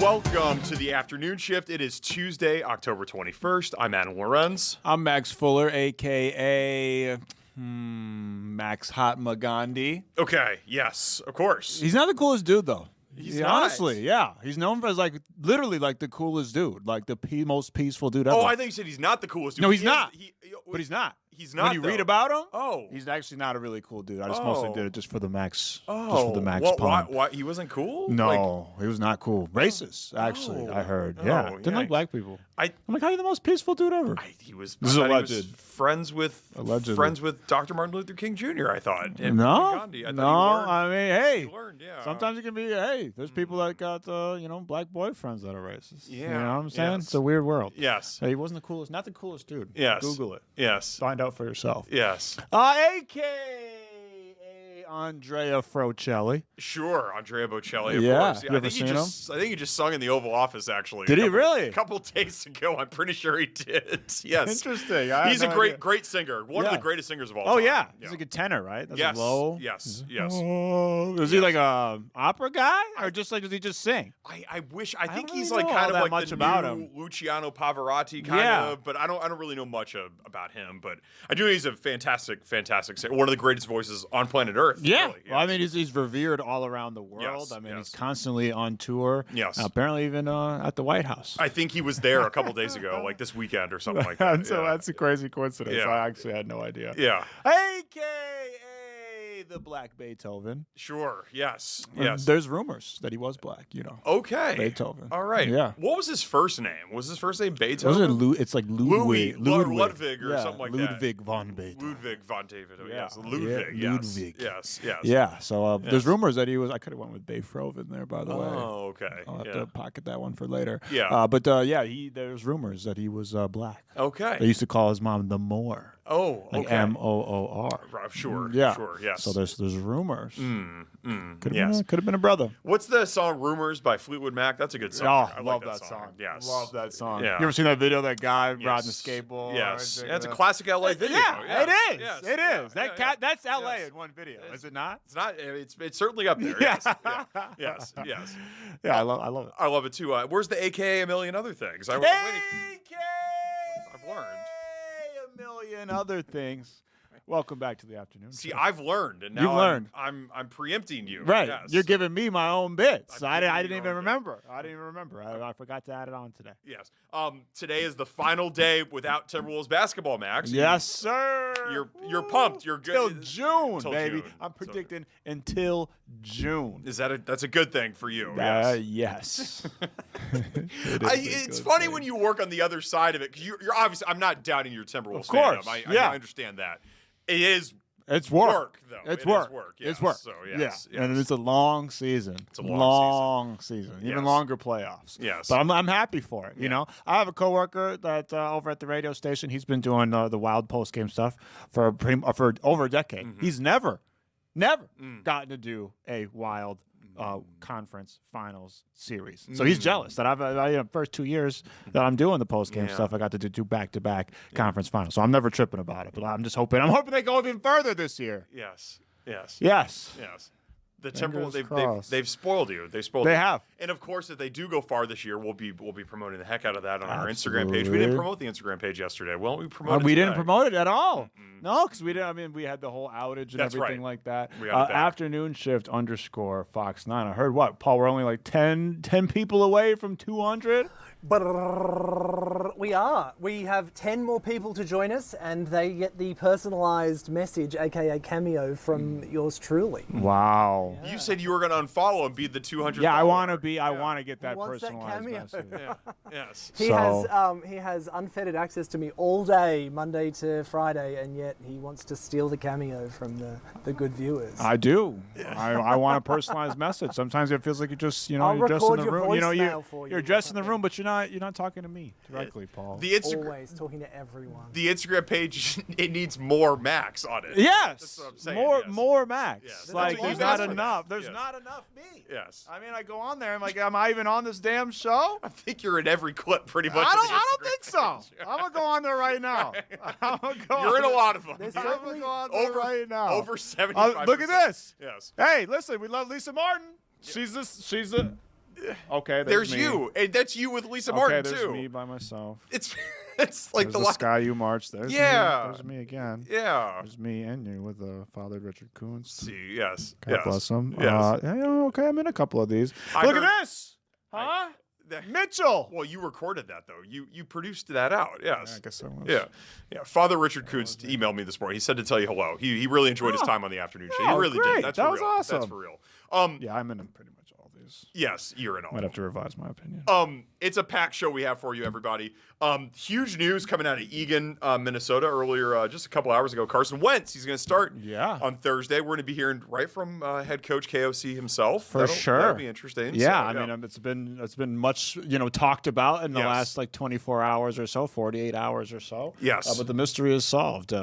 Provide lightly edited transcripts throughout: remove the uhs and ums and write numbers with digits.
Welcome to the afternoon shift. It is Tuesday, October 21st. I'm adam-llorens. I'm maxx-fuller, a.k.a. Max Hot Magandhi. Okay, yes, of course. He's not the coolest dude, though. He's not. Honestly, yeah. He's known for as, literally, the coolest dude. Like, the most peaceful dude ever. Oh, I think you said he's not the coolest dude. No, he's not. But he's not. He's not, When you read about him, he's actually not a really cool dude. I just mostly did it just for the Max. Just for the Max pun. Why? He wasn't cool? No, he was not cool. Racist, actually, I heard. Yeah, didn't like black people. I'm like, how are you the most peaceful dude ever? He was alleged. Friends with Dr. Martin Luther King Jr., I thought. No, I mean, hey, learned, sometimes it can be, there's people that got, black boyfriends that are racist. Yeah. You know what I'm saying? Yes. It's a weird world. Yes. He wasn't the coolest, not the coolest dude. Yes. Google it. Yes. Find out for yourself. Yes. A.K.A. Andrea Frocelli. Sure, Andrea Bocelli, of Yeah. course. You ever seen him? I think he just sung in the Oval Office, actually. Did he really? A couple days ago, I'm pretty sure he did. Yes. Interesting. He's a great singer. One of the greatest singers of all time. Oh, yeah. He's like a tenor, right? That's yes. low. Yes. Oh. Is he like a opera guy? Or does he just sing? I think don't he's really like know kind of that like much the about new him. Luciano Pavarotti kind of, but I don't really know much about him. But I do know he's a fantastic singer. One of the greatest voices on planet Earth. Yeah. Really. Well, I mean, he's revered all around the world. Yes, I mean, yes. he's constantly on tour. Yes. Apparently even at the White House. I think he was there a couple days ago, like this weekend or something like that. So that's a crazy coincidence. Yeah. I actually had no idea. Yeah. A.K.A. the Black Beethoven. Sure. Yes. And Yes. there's rumors that he was black, Okay. Beethoven. All right. Yeah. What was his first name? Was his first name Beethoven? Wasn't it it's like Ludwig. Ludwig or something like that. Ludwig von Beethoven. Ludwig von David. Oh, Yeah. yes. Ludwig. Yes. Ludwig. Yes. Yes. Yeah, so Yes. there's rumors that he was. I could have went with Beethoven there, by the way. Oh, okay. I'll have to pocket that one for later. Yeah. But there's rumors that he was black. Okay. They used to call his mom the Moor. Oh, okay. Like M-O-O-R. Sure. Yeah. Sure. Yes. So there's rumors. Could yes. have been a brother. What's the song "Rumors" by Fleetwood Mac? That's a good song. Oh, I love like that song. Yes. Love that song. Yeah. You ever seen that video? That guy riding the skateboard. Yes. That's a classic LA video. Yeah, Yes. it is. Yes. It is. That's LA Yes. in one video. Is it not? It's not. It's certainly up there. Yes. Yeah. Yes. Yes. Yeah, I love it. I love it too. Where's the AKA a million other things? I've learned. A million other things. Welcome back to the afternoon. See, I've learned, and now You've learned. I'm preempting you. Right. Yes. You're giving me my own bits. I didn't your even own remember. I forgot to add it on today. Yes. Today is the final day without Timberwolves basketball, Max. Yes, sir. You're pumped. You're good. Till June, Till baby. June. I'm predicting until June. Is that's a good thing for you? Yes. It's funny when you work on the other side of it, because you're obviously. I'm not doubting your Timberwolves. Of course. I understand that. It is. It's work. Though. It's It work. is work. Yes. It's work. So, yes, yeah. And it's a long season. It's a long season. Yes. Even longer playoffs. Yes. But I'm happy for it. You know, I have a coworker that over at the radio station. He's been doing the Wild post game stuff for over a decade. Mm-hmm. He's never gotten to do a Wild conference finals series. So he's jealous that I've first 2 years that I'm doing the post game stuff. I got to do back-to-back conference finals. So I'm never tripping about it. But I'm hoping they go even further this year. Yes. Yes. Yes. Yes. The Timberwolves, crossed. they've spoiled you. They have. And of course, if they do go far this year, we'll be promoting the heck out of that on our Instagram page. We didn't promote the Instagram page yesterday. Well, we promoted. We didn't promote it at all. No, because we didn't. I mean, we had the whole outage and That's everything right. like that. We got it back. Afternoon shift _ Fox 9. I heard what, Paul? We're only like 10 people away from 200. But we are. We have 10 more people to join us, and they get the personalized message, aka cameo, from yours truly. Wow. You said you were going to unfollow and be the 200. Yeah, I follower. want to be. I want to get that wants that personalized cameo. message. Yeah. Yes. He has unfettered access to me all day, Monday to Friday, and yet he wants to steal the cameo from the good viewers. I do. I want a personalized message. Sometimes it feels like you're just, I'll you're just in record the your room. voicemail for you You're or just in the something. room, but you're not talking to me directly, Paul. The Instagram. Always talking to everyone. The Instagram page, it needs more Max on it. Yes. That's what I'm saying. More yes. more Max. Yes. That's Like what there's you not asked for enough. that. There's Yes. not enough me. Yes. I mean, I go on there. I'm like, am I even on this damn show? I think you're in every clip pretty much. I on the don't Instagram think so. page. I'm gonna go on there right now. I'm gonna go You're in a lot of them. There's I'm gonna certainly go on there right now. Over 75%. Look at this. Yes. Hey, listen, we love Lisa Martin. She's the Okay, there's me. you. And that's you with Lisa Okay, Martin, there's too. me by myself. It's like There's the Sky You March. There's me. There's me again. Yeah. There's me and you with Father Richard Kuntz. See, yes. God bless him. Yes. Okay, I'm in a couple of these. I Look heard- at this. Huh? Mitchell. Well, you recorded that though. You produced that out. Yes. I guess I was. Yeah. Father Richard Kuntz emailed me this morning. He said to tell you hello. He really enjoyed his time on the afternoon show. He really great. did. That's that for was real. awesome. That's for real. Yeah, I'm in pretty much all these. Yes, you're in all. Might have to revise my opinion. It's a packed show we have for you, everybody. Huge news coming out of Eagan, Minnesota earlier, just a couple hours ago. Carson Wentz, he's going to start on Thursday. We're going to be hearing right from head coach KOC himself. For sure. That'll be interesting. Yeah, I mean, it's been much, talked about in the last 24 hours or so, 48 hours or so. Yes. But the mystery is solved.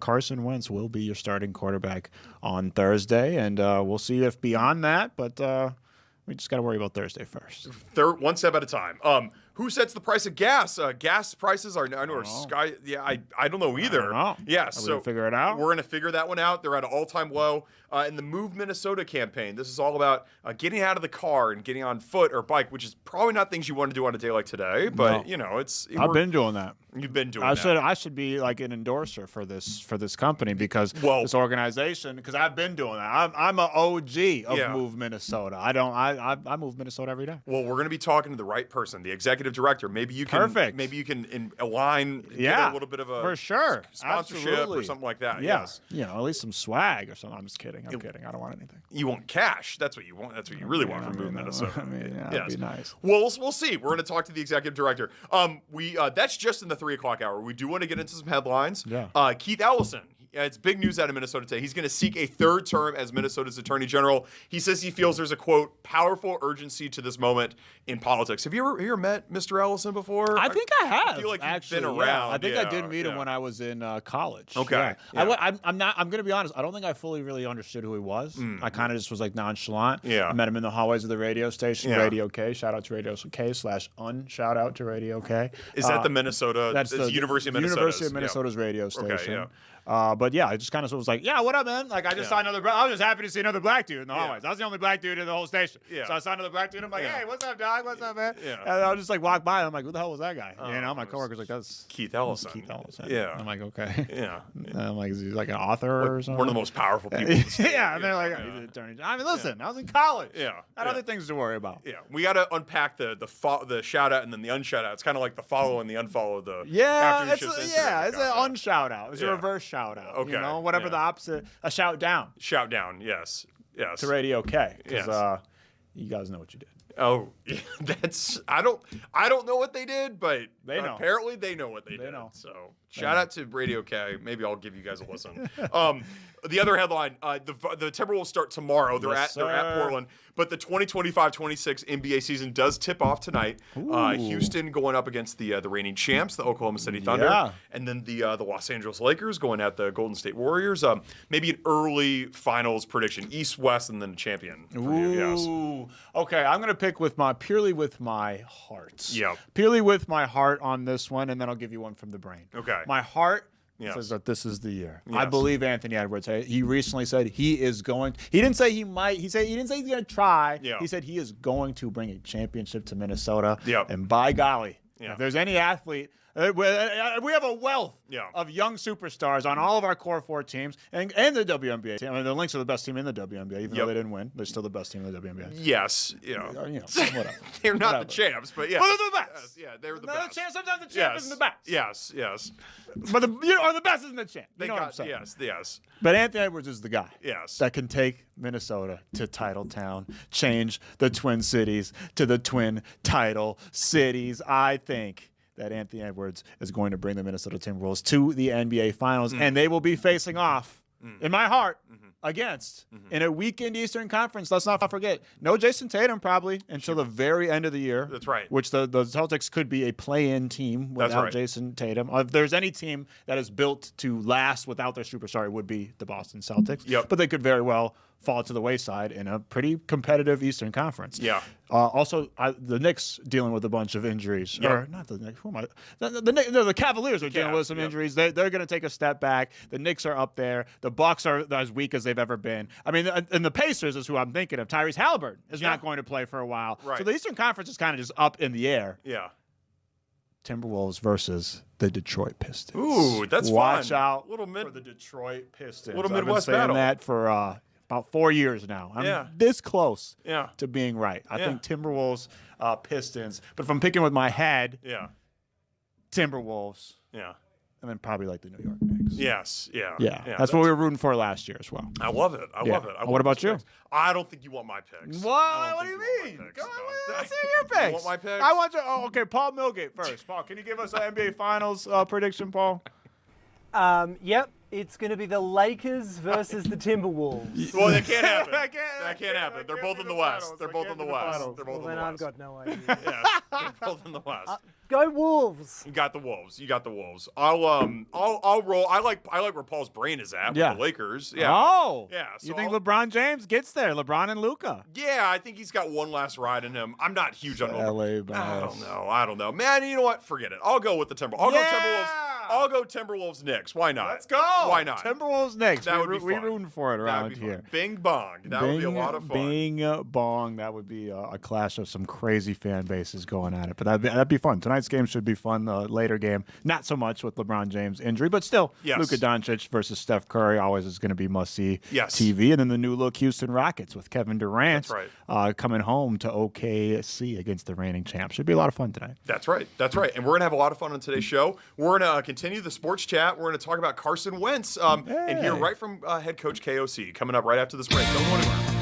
Carson Wentz will be your starting quarterback on Thursday, and we'll see if beyond that, but we just got to worry about Thursday first. One step at a time. Who sets the price of gas? Gas prices are sky. Yeah, I don't know either. I don't know. Yeah, Are we so gonna figure it out? We're gonna figure that one out. They're at an all-time low. In the Move Minnesota campaign, this is all about getting out of the car and getting on foot or bike, which is probably not things you want to do on a day like today. But it's. I've been doing that. You've been doing that. I should be like an endorser for this company because this organization, because I've been doing that. I'm an OG of Move Minnesota. I move Minnesota every day. Well, we're going to be talking to the right person, the executive director. Maybe you can align, get a little bit of a for sure sponsorship or something like that. Yeah. Yes. At least some swag or something. I'm just kidding. I'm kidding. I don't want anything. You want cash. That's what you want. That's what you really want from Move Minnesota. That'd be nice. Well, we'll see. We're going to talk to the executive director. That's just in the 3 o'clock hour. We do want to get into some headlines. Yeah. Keith Ellison. It's big news out of Minnesota today. He's going to seek a 3rd term as Minnesota's Attorney General. He says he feels there's a, quote, powerful urgency to this moment in politics. Have you ever met Mr. Ellison before? I think I have. I feel like actually, you've been around. I think I did meet him when I was in college. Okay. Yeah. I'm going to be honest. I don't think I fully really understood who he was. I kind of just was like nonchalant. Yeah. I met him in the hallways of the radio station, Radio K. Shout out to Radio K / shout out to Radio K. Is that the Minnesota? That's the University of Minnesota. University of Minnesota's radio station. Okay, but yeah, I just kind of was like, yeah, what up, man? Like, I just saw another. I was just happy to see another black dude in the hallways. I was the only black dude in the whole station. So I saw another black dude. I'm like, hey, what's up, dog? What's up, man? And I'll just like walk by. And I'm like, who the hell was that guy? My coworker's like, that's Keith Ellison. Keith Ellison. Yeah. I'm like, okay. Yeah. And I'm like, is he like an author or something? One of the most powerful people. In the state. And they're like, he's an attorney. I mean, listen, I was in college. I had other things to worry about. Yeah. We got to unpack the shout out and then the unshout out. It's kind of like the follow and the unfollow of the it's an unshout out. It's a reverse shout out. Okay. Whatever the opposite, a shout down. Shout down, yes. To Radio K, because you guys know what you did. Oh, I don't know what they did, but they know. Apparently they know what they did. Know. So shout out to Radio K. Maybe I'll give you guys a listen. The other headline: the Timberwolves start tomorrow. They're at Portland, but the 2025-26 NBA season does tip off tonight. Houston going up against the reigning champs, the Oklahoma City Thunder, and then the Los Angeles Lakers going at the Golden State Warriors. Maybe an early finals prediction: East-West, and then a champion. Ooh. Okay, I'm gonna pick purely with my heart. Yeah. Purely with my heart on this one, and then I'll give you one from the brain. Okay. My heart says that this is the year. Yes. I believe Anthony Edwards. He recently said he is going. He didn't say he might. He didn't say he's going to try. Yeah. He said he is going to bring a championship to Minnesota. Yeah. And by golly, if there's any athlete. We have a wealth of young superstars on all of our core 4 teams and the WNBA team. I mean, the Lynx are the best team in the WNBA, even though they didn't win. They're still the best team in the WNBA. Yes, whatever. They're not the champs, but Well, they're the best. They're the best. best. Sometimes the champ isn't the best. Yes. But the best isn't the champ. You know what I'm saying? Yes. But Anthony Edwards is the guy. Yes. That can take Minnesota to Title Town, change the Twin Cities to the Twin Title Cities. I think that Anthony Edwards is going to bring the Minnesota Timberwolves to the NBA Finals, and they will be facing off, in my heart, against, in a weekend Eastern Conference. Let's not forget, no Jason Tatum probably until the very end of the year. That's right. Which the Celtics could be a play-in team without Jason Tatum. If there's any team that is built to last without their superstar, it would be the Boston Celtics. Yep. But they could very well fall to the wayside in a pretty competitive Eastern Conference. Yeah. Also, the Knicks dealing with a bunch of injuries. Yep. Or not the Knicks. Who am I? The Cavaliers are dealing with some injuries. They're going to take a step back. The Knicks are up there. The Bucks are as weak as they've ever been. I mean, and the Pacers is who I'm thinking of. Tyrese Halliburton is not going to play for a while. Right. So the Eastern Conference is kind of just up in the air. Yeah. Timberwolves versus the Detroit Pistons. Ooh, that's Watch fun. out for the Detroit Pistons. Little Midwest I've been saying battle. that for about 4 years now. I'm this close to being right. I think Timberwolves, Pistons. But if I'm picking with my head, Timberwolves. Yeah. And then probably like the New York Knicks. Yes. Yeah. That's what we were rooting for last year as well. I love it. I love it. What about you? Picks. I don't think you want my picks. What do you mean? Go on, let's see your picks. You want my picks? I want you. Oh, okay. Paul Milgate first. Paul, can you give us an NBA Finals prediction, Paul? Yep. It's going to be the Lakers versus the Timberwolves. Well, that can't happen. That can't happen. They're both in the West. They're both in the West. They're both in the West. Then I've got no idea. Yeah, they're both in the West. Go Wolves. You got the Wolves. I'll roll. I like where Paul's brain is at with the Lakers. Yeah. Oh. Yeah. So you think LeBron James gets there? LeBron and Luka. Yeah, I think he's got one last ride in him. I'm not huge on LA bias. I don't know. Man, you know what? Forget it. I'll go with the Timberwolves. I'll go Timberwolves Knicks. Why not? Let's go. Why not? Timberwolves Knicks. That would be fun. We're rooting for it around here. Bing bong. That would be a lot of fun. Bing bong. That would be a clash of some crazy fan bases going at it. But that'd be fun. Tonight's game should be fun. The later game, not so much with LeBron James' injury, but still, Luka Doncic versus Steph Curry always is going to be must-see TV. And then the new look Houston Rockets with Kevin Durant coming home to OKC against the reigning champs. Should be a lot of fun tonight. That's right. And we're going to have a lot of fun on today's show. We're going to continue the sports chat. We're going to talk about Carson Wentz and hear right from head coach KOC coming up right after this break. Don't go anywhere.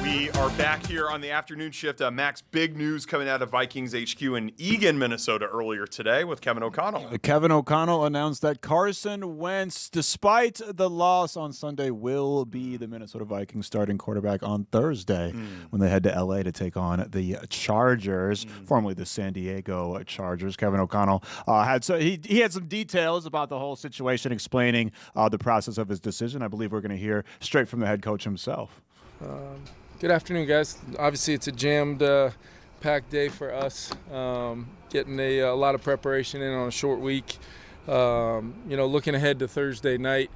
We are back here on the afternoon shift. Max, big news coming out of Vikings HQ in Eagan, Minnesota earlier today with Kevin O'Connell. Kevin O'Connell announced that Carson Wentz, despite the loss on Sunday, will be the Minnesota Vikings starting quarterback on Thursday when they head to L.A. to take on the Chargers, formerly the San Diego Chargers. Kevin O'Connell had some details about the whole situation, explaining the process of his decision. I believe we're going to hear straight from the head coach himself. Good afternoon, guys. Obviously, it's a jammed, packed day for us. Getting a lot of preparation in on a short week. Looking ahead to Thursday night,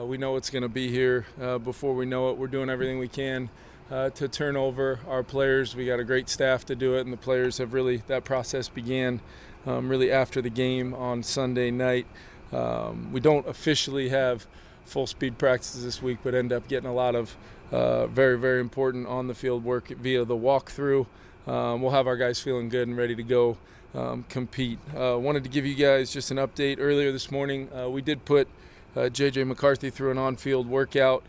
we know it's going to be here before we know it. We're doing everything we can to turn over our players. We got a great staff to do it, and the players have really, that process began really after the game on Sunday night. We don't officially have full speed practices this week, but end up getting a lot of very, very important on-the-field work via the walkthrough. We'll have our guys feeling good and ready to go compete. Wanted to give you guys just an update. Earlier this morning, we did put J.J. McCarthy through an on-field workout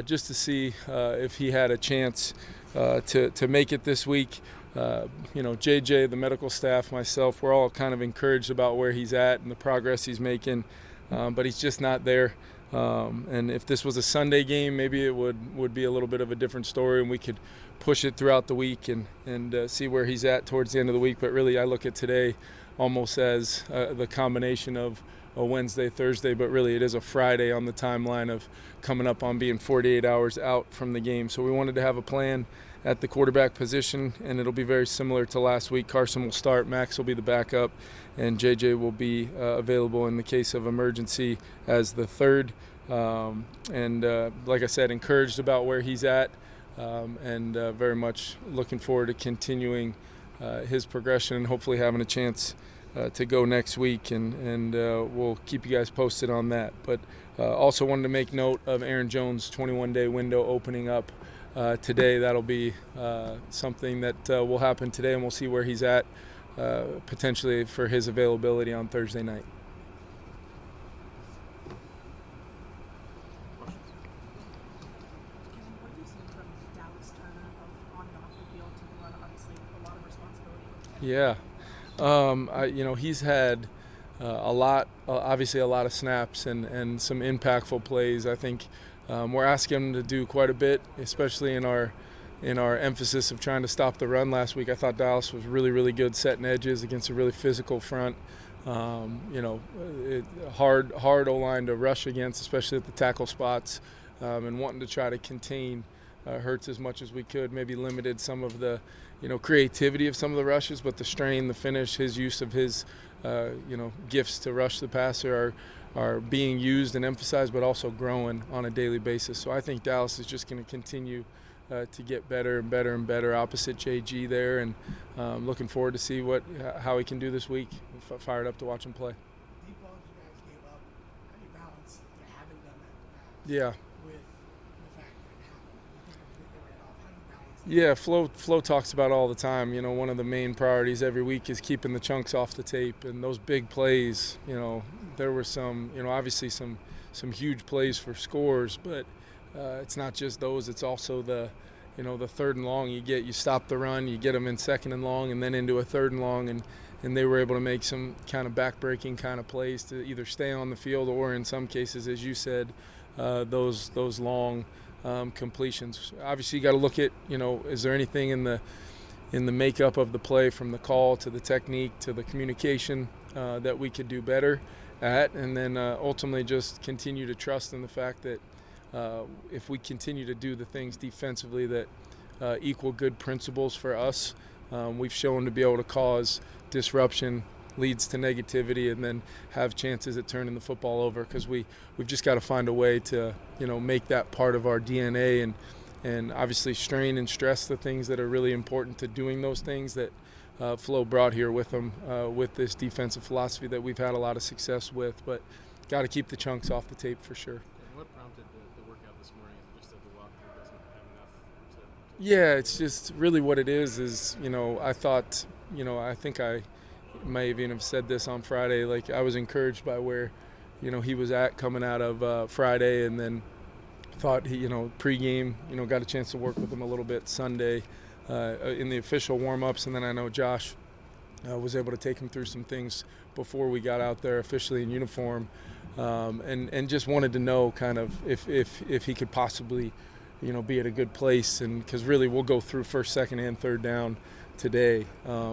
just to see if he had a chance to make it this week. J.J., the medical staff, myself, we're all kind of encouraged about where he's at and the progress he's making, but he's just not there. And if this was a Sunday game, maybe it would be a little bit of a different story, and we could push it throughout the week and see where he's at towards the end of the week. But really, I look at today almost as the combination of a Wednesday, Thursday, but really it is a Friday on the timeline of coming up on being 48 hours out from the game. So we wanted to have a plan at the quarterback position, and it'll be very similar to last week. Carson will start, Max will be the backup, and JJ will be available in the case of emergency as the third. Like I said, encouraged about where he's at, and very much looking forward to continuing his progression and hopefully having a chance to go next week, and we'll keep you guys posted on that. But also wanted to make note of Aaron Jones' 21-day window opening up today. That'll be something that will happen today, and we'll see where he's at potentially for his availability on Thursday night. Yeah, he's had obviously a lot of snaps and some impactful plays. I think we're asking him to do quite a bit, especially in our emphasis of trying to stop the run last week. I thought Dallas was really, really good setting edges against a really physical front. Hard O-line to rush against, especially at the tackle spots, and wanting to try to contain Hurts as much as we could. Maybe limited some of the, creativity of some of the rushes, but the strain, the finish, his use of his, gifts to rush the passer are being used and emphasized, but also growing on a daily basis. So I think Dallas is just going to continue to get better and better and better opposite JG there, and looking forward to see how he can do this week. Fired up to watch him play. Deep balls you guys gave up, how do you balance you haven't done that in the past Yeah. with the fact that it happened? You think completely right off. How do you balance that? Yeah, Flo talks about it all the time. One of the main priorities every week is keeping the chunks off the tape, and those big plays. There were some, obviously some huge plays for scores, but it's not just those. It's also the third and long. You stop the run, you get them in second and long, and then into a third and long, and they were able to make some kind of back-breaking kind of plays to either stay on the field or, in some cases, as you said, those long completions. Obviously, you got to look at, is there anything in the makeup of the play, from the call to the technique to the communication, that we could do better at, and then ultimately just continue to trust in the fact that if we continue to do the things defensively that equal good principles for us, we've shown to be able to cause disruption, leads to negativity, and then have chances at turning the football over, because we've just got to find a way to make that part of our DNA, and obviously strain and stress the things that are really important to doing those things that Flo brought here with him, with this defensive philosophy that we've had a lot of success with. But got to keep the chunks off the tape for sure. And what prompted the workout this morning? Is it just that the walkthrough doesn't have enough to Yeah, it's just really what it is, I thought, I think I may even have said this on Friday, like I was encouraged by where, he was at coming out of Friday, and then thought he, pregame, got a chance to work with him a little bit Sunday in the official warm-ups, and then I know Josh was able to take him through some things before we got out there officially in uniform, and just wanted to know kind of if he could possibly, be at a good place, and because really we'll go through first, second, and third down today.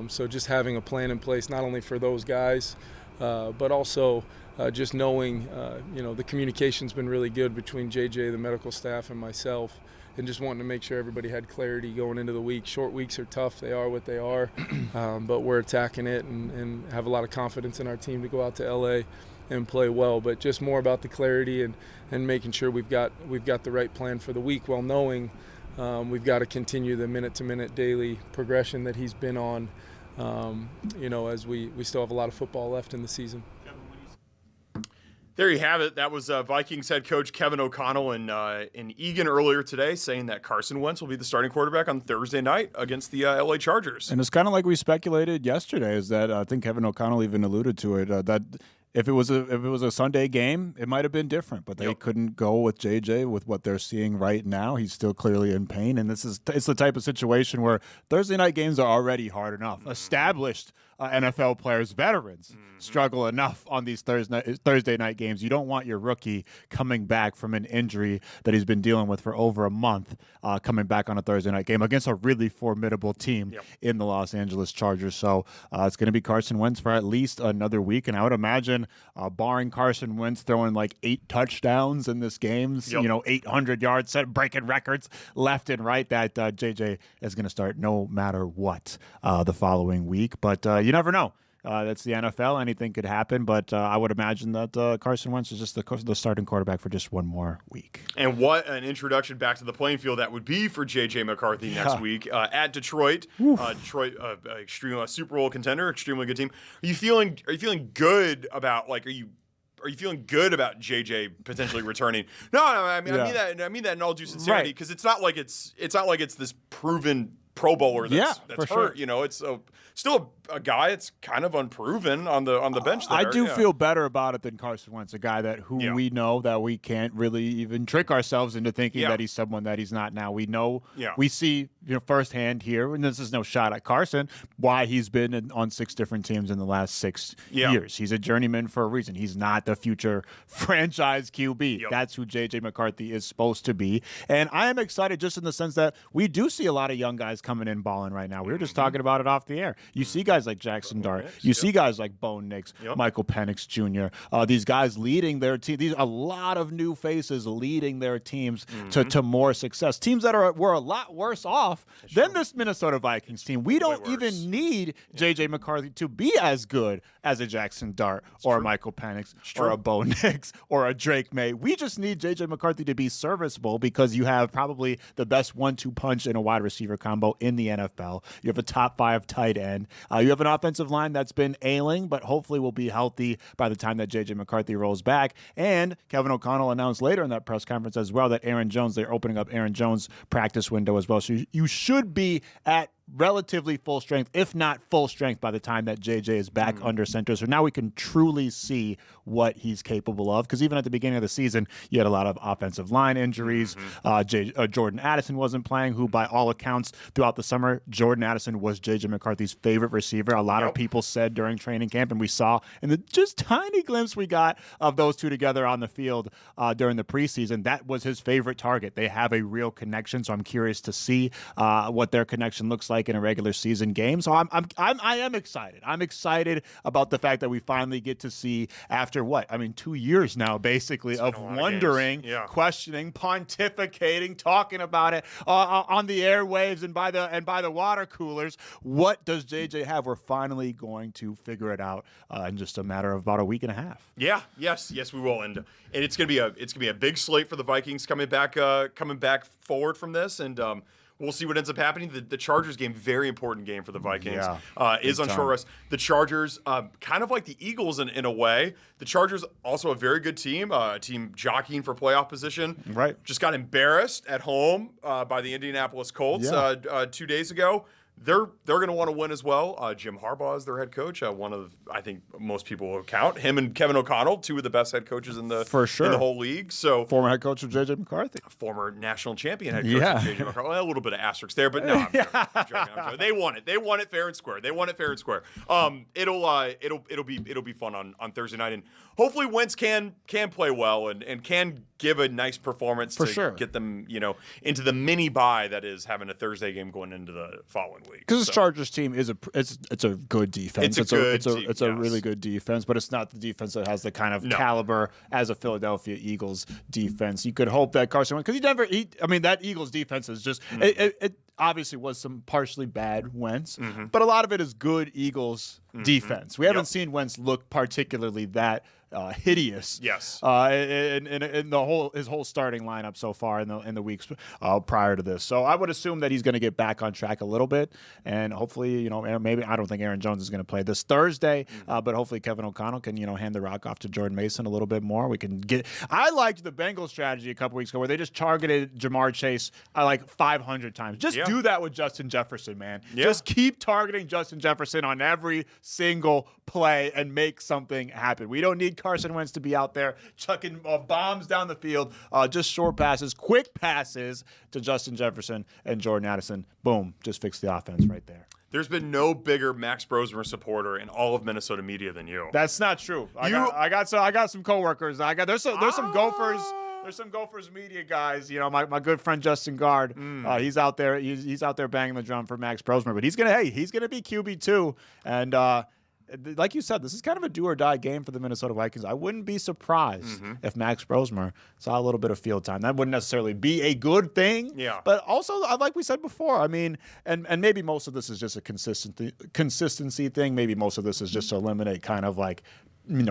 So just having a plan in place, not only for those guys, but also just knowing, the communication's been really good between JJ, the medical staff, and myself, and just wanting to make sure everybody had clarity going into the week. Short weeks are tough. They are what they are, but we're attacking it and have a lot of confidence in our team to go out to LA and play well. But just more about the clarity and making sure we've got the right plan for the week, while knowing we've got to continue the minute-to-minute daily progression that he's been on, as we still have a lot of football left in the season. There you have it. That was Vikings head coach Kevin O'Connell in Eagan earlier today, saying that Carson Wentz will be the starting quarterback on Thursday night against the LA Chargers. And it's kind of like we speculated yesterday, is that I think Kevin O'Connell even alluded to it, that if it was a Sunday game, it might have been different, but they couldn't go with JJ with what they're seeing right now. He's still clearly in pain, and it's the type of situation where Thursday night games are already hard enough. Established NFL players, veterans, struggle enough on these Thursday night games. You don't want your rookie coming back from an injury that he's been dealing with for over a month, coming back on a Thursday night game against a really formidable team in the Los Angeles Chargers. So it's going to be Carson Wentz for at least another week, and I would imagine, barring Carson Wentz throwing like 8 touchdowns in this game, 800 yards, breaking records left and right, that JJ is going to start no matter what the following week. But you never know. That's the NFL. Anything could happen, but I would imagine that Carson Wentz is just the starting quarterback for just one more week. And what an introduction back to the playing field that would be for J.J. McCarthy next week at Detroit. Detroit, extreme Super Bowl contender, extremely good team. Are you feeling good about Are you feeling good about JJ potentially returning? No, I mean that in all due sincerity, because it's not like it's this proven Pro Bowler that's hurt. Sure. It's still a guy that's kind of unproven on the bench there. I do feel better about it than Carson Wentz, a guy who we know that we can't really even trick ourselves into thinking that he's someone that he's not now. We know, we see, firsthand here, and this is no shot at Carson, why he's been on 6 different teams in the last 6 years. He's a journeyman for a reason. He's not the future franchise QB. That's who J.J. McCarthy is supposed to be. And I am excited just in the sense that we do see a lot of young guys coming in balling right now. We were just talking about it off the air. You see guys like Jackson Dart. You see guys like Bo Nix, Michael Penix Jr. These guys leading their team. These a lot of new faces leading their teams to more success. Teams that were a lot worse off than this Minnesota Vikings team. We don't even need J.J. McCarthy to be as good as a Jackson Dart or a Michael Penix or a Bo Nix or a Drake May. We just need J.J. McCarthy to be serviceable because you have probably the best 1-2 punch in a wide receiver combo in the NFL. You have a top 5 tight end. You have an offensive line that's been ailing, but hopefully will be healthy by the time that J.J. McCarthy rolls back. And Kevin O'Connell announced later in that press conference as well that Aaron Jones, they're opening up Aaron Jones' practice window as well. So you should be at relatively full strength, if not full strength, by the time that JJ is back under center. So now we can truly see what he's capable of. Because even at the beginning of the season, you had a lot of offensive line injuries. Jordan Addison wasn't playing, who by all accounts throughout the summer, Jordan Addison was JJ McCarthy's favorite receiver. A lot of people said during training camp, and we saw in the just tiny glimpse we got of those two together on the field during the preseason, that was his favorite target. They have a real connection, so I'm curious to see what their connection looks like in a regular season game. So I am excited. I'm excited about the fact that we finally get to see, after 2 years now, basically, of wondering, questioning, pontificating, talking about it on the airwaves and by the water coolers. What does JJ have? We're finally going to figure it out in just a matter of about a week and a half. Yes, we will, and it's gonna be a big slate for the Vikings coming back forward from this, and we'll see what ends up happening. The Chargers game, very important game for the Vikings, is on short rest. The Chargers, kind of like the Eagles in a way. The Chargers also a very good team, a team jockeying for playoff position. Right. Just got embarrassed at home by the Indianapolis Colts 2 days ago. They're going to want to win as well. Jim Harbaugh is their head coach. One of, I think most people will count him and Kevin O'Connell, 2 of the best head coaches in the whole league. So former head coach of J.J. McCarthy, former national champion head coach of J.J. McCarthy. Well, a little bit of asterisks there, but no, I'm joking. They won it. They won it fair and square. It'll be fun on Thursday night, and hopefully Wentz can play well and can give a nice performance to get them into the mini bye that is having a Thursday game going into the following week. Because this Chargers team is it's a good defense. It's a really good defense, but it's not the defense that has the kind of caliber as a Philadelphia Eagles defense. You could hope that Carson Wentz, because that Eagles defense is just it obviously was some partially bad Wentz, but a lot of it is good Eagles defense. We haven't seen Wentz look particularly that hideous. Yes. In his whole starting lineup so far in the weeks prior to this. So I would assume that he's going to get back on track a little bit, and hopefully, maybe I don't think Aaron Jones is going to play this Thursday, but hopefully Kevin O'Connell can hand the rock off to Jordan Mason a little bit more. We can get. I liked the Bengals strategy a couple weeks ago where they just targeted Jamar Chase 500 times. Just do that with Justin Jefferson, man. Just keep targeting Justin Jefferson on every single play and make something happen. We don't need Carson Wentz to be out there chucking bombs down the field. Just short passes, quick passes to Justin Jefferson and Jordan Addison. Boom, just fix the offense right there. There's been no bigger Max Brosmer supporter in all of Minnesota media than you. That's not true. I got some coworkers. There's some Gophers. There's some Gophers media guys. My good friend Justin Gard. He's out there. He's out there banging the drum for Max Brosmer. But he's gonna be QB too. And like you said, this is kind of a do or die game for the Minnesota Vikings. I wouldn't be surprised if Max Brosmer saw a little bit of field time. That wouldn't necessarily be a good thing. Yeah. But also, like we said before, and maybe most of this is just a consistency thing. Maybe most of this is just to eliminate kind of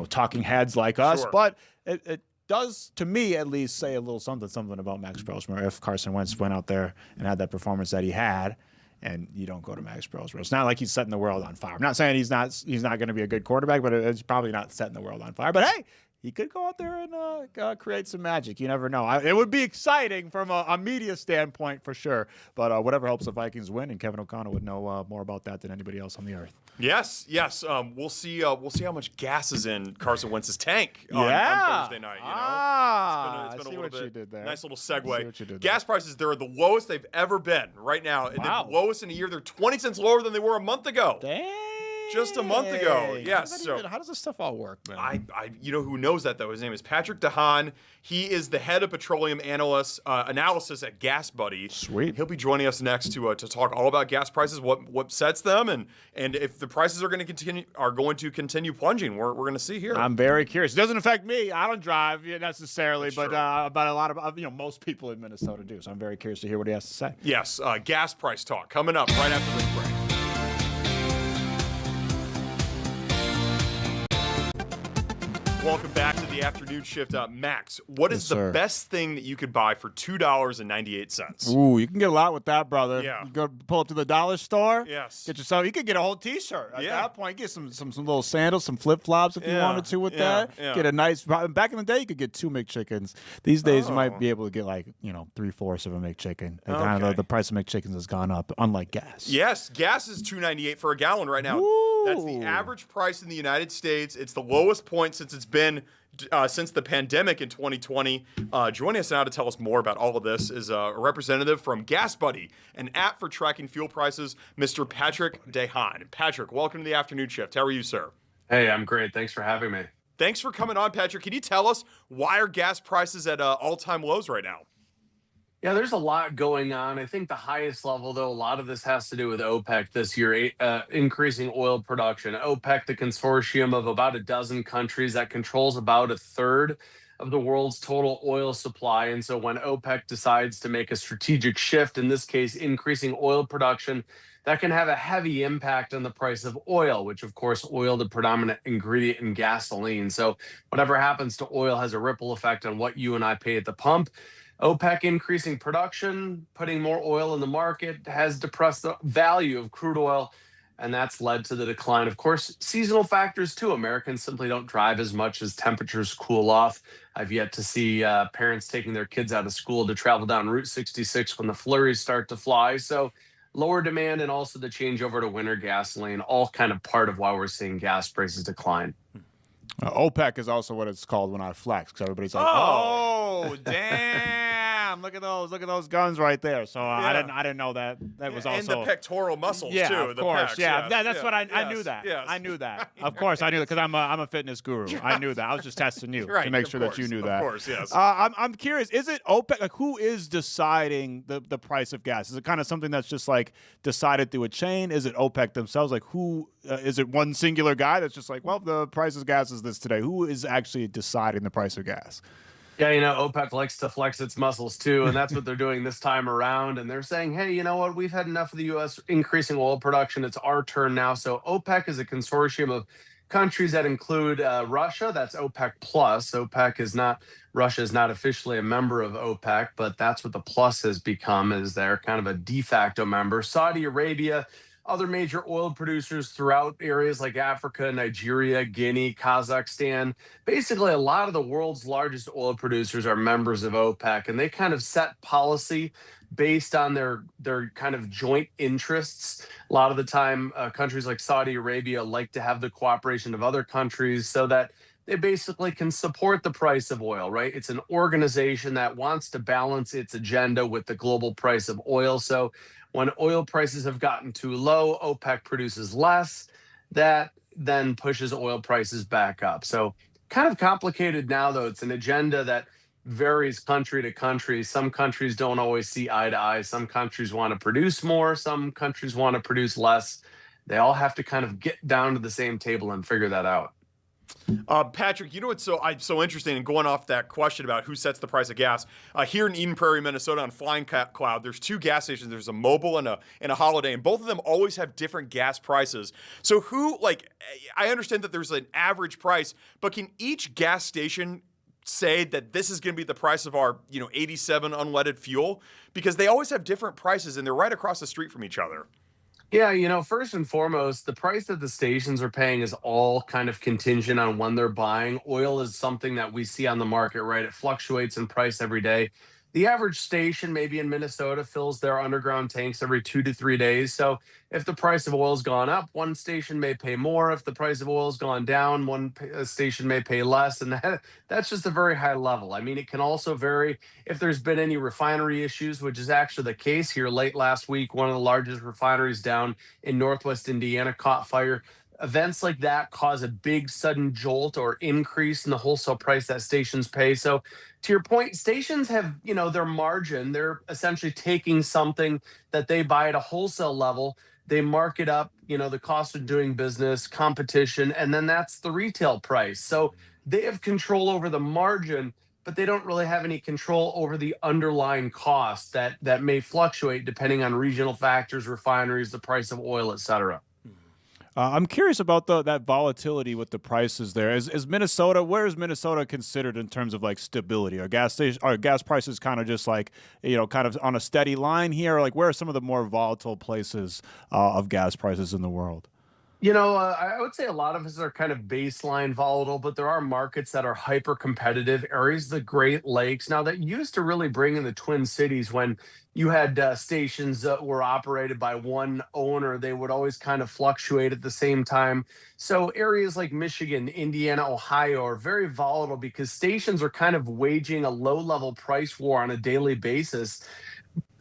talking heads like us. Sure. But it does, to me at least, say a little something about Max Brosmer if Carson Wentz went out there and had that performance that he had. And you don't go to Max Brosmer. It's not like he's setting the world on fire. I'm not saying he's not going to be a good quarterback, but it's probably not setting the world on fire. But hey, he could go out there and create some magic. You never know. It would be exciting from a media standpoint for sure. But whatever helps the Vikings win, and Kevin O'Connell would know more about that than anybody else on the earth. Yes. We'll see how much gas is in Carson Wentz's tank on Thursday night. It's been a little bit. You did there. Nice little I see segue. what you did Gas prices, they're the lowest they've ever been right now. Wow. The lowest in a year. They're 20 cents lower than they were a month ago. Dang. Just a month ago. Yes. How does this stuff all work, man? You know who knows that though? His name is Patrick DeHaan. He is the head of petroleum analysis at Gas Buddy. Sweet. He'll be joining us next to talk all about gas prices, what sets them, and if the prices are going to continue plunging. We're going to see here. I'm very curious. It doesn't affect me. I don't drive necessarily, but a lot of most people in Minnesota do. So I'm very curious to hear what he has to say. Yes, gas price talk coming up right after this break. Welcome back to the afternoon shift. Max, what is the best thing that you could buy for $2.98? Ooh, you can get a lot with that, brother. Yeah. You go pull up to the dollar store. Yes. Get yourself. You could get a whole T-shirt at that point. Get some little sandals, some flip flops if you wanted to with that. Yeah. Get a nice. Back in the day, you could get 2 McChickens. These days, you might be able to get 3/4 of a McChicken. The price of McChickens has gone up, unlike gas. Yes, gas is $2.98 for a gallon right now. Ooh. That's the average price in the United States. It's the lowest point since it's been since the pandemic in 2020. Joining us now to tell us more about all of this is a representative from Gas Buddy, an app for tracking fuel prices, Mr. Patrick DeHaan. Patrick, welcome to the afternoon shift. How are you, sir? Hey, I'm great. Thanks for having me. Thanks for coming on, Patrick. Can you tell us why are gas prices at all-time lows right now? Yeah, there's a lot going on. I think the highest level, though, a lot of this has to do with OPEC this year, increasing oil production. OPEC, the consortium of about a dozen countries that controls about a third of the world's total oil supply. And so when OPEC decides to make a strategic shift, in this case, increasing oil production, that can have a heavy impact on the price of oil, which, of course, oil, the predominant ingredient in gasoline. So whatever happens to oil has a ripple effect on what you and I pay at the pump. OPEC increasing production, putting more oil in the market, has depressed the value of crude oil, and that's led to the decline. Of course, seasonal factors too. Americans simply don't drive as much as temperatures cool off. I've yet to see parents taking their kids out of school to travel down Route 66 when the flurries start to fly. So lower demand and also the changeover to winter gasoline, all kind of part of why we're seeing gas prices decline. OPEC is also what it's called when I flex, because everybody's like, "Oh, damn! Look at those guns right there." So I didn't know that. That was also and the pectoral muscles too. Of course, pecs, that's what I knew that. Yes. I knew that. Of course, I knew that because I'm a fitness guru. I knew that. I was just testing you to make sure that you knew that. Of course, yes. I'm curious. Is it OPEC? Like, who is deciding the price of gas? Is it kind of something that's just like decided through a chain? Is it OPEC themselves? Like, who is it? One singular guy that's just like, well, the price of gas is this today. Who is actually deciding the price of gas? Yeah, OPEC likes to flex its muscles too, and that's what they're doing this time around. And they're saying, hey, you know what? We've had enough of the U.S. increasing oil production. It's our turn now. So OPEC is a consortium of countries that include Russia. That's OPEC plus. Russia is not officially a member of OPEC, but that's what the plus has become, is they're kind of a de facto member. Saudi Arabia, other major oil producers throughout areas like Africa, Nigeria, Guinea, Kazakhstan. Basically, a lot of the world's largest oil producers are members of OPEC, and they kind of set policy based on their kind of joint interests. A lot of the time, countries like Saudi Arabia like to have the cooperation of other countries so that they basically can support the price of oil, right? It's an organization that wants to balance its agenda with the global price of oil. So when oil prices have gotten too low, OPEC produces less. That then pushes oil prices back up. So kind of complicated now, though. It's an agenda that varies country to country. Some countries don't always see eye to eye. Some countries want to produce more. Some countries want to produce less. They all have to kind of get down to the same table and figure that out. Patrick, you know what's so interesting, and going off that question about who sets the price of gas, here in Eden Prairie, Minnesota, on Flying Cloud, there's 2 gas stations. There's a Mobile and a Holiday, and both of them always have different gas prices. So I understand that there's an average price, but can each gas station say that this is going to be the price of our 87 unleaded fuel? Because they always have different prices, and they're right across the street from each other. Yeah, first and foremost, the price that the stations are paying is all kind of contingent on when they're buying. Oil is something that we see on the market, right? It fluctuates in price every day. The average station, maybe in Minnesota, fills their underground tanks every 2 to 3 days. So if the price of oil's gone up, one station may pay more. If the price of oil's gone down, station may pay less. And that's just a very high level. I mean, it can also vary if there's been any refinery issues, which is actually the case here. Late last week, one of the largest refineries down in Northwest Indiana caught fire. Events like that cause a big sudden jolt or increase in the wholesale price that stations pay. So, to your point, stations have, their margin. They're essentially taking something that they buy at a wholesale level, they mark it up, the cost of doing business, competition, and then that's the retail price. So they have control over the margin, but they don't really have any control over the underlying cost that may fluctuate depending on regional factors, refineries, the price of oil, et cetera. I'm curious about that volatility with the prices there. Is Minnesota, where is Minnesota considered in terms of like stability? Are gas prices kind of just like, kind of on a steady line here? Or like where are some of the more volatile places of gas prices in the world? I would say a lot of us are kind of baseline volatile, but there are markets that are hyper competitive. Areas, the Great Lakes, now that used to really bring in the Twin Cities when you had stations that were operated by one owner. They would always kind of fluctuate at the same time. So areas like Michigan, Indiana, Ohio are very volatile because stations are kind of waging a low level price war on a daily basis.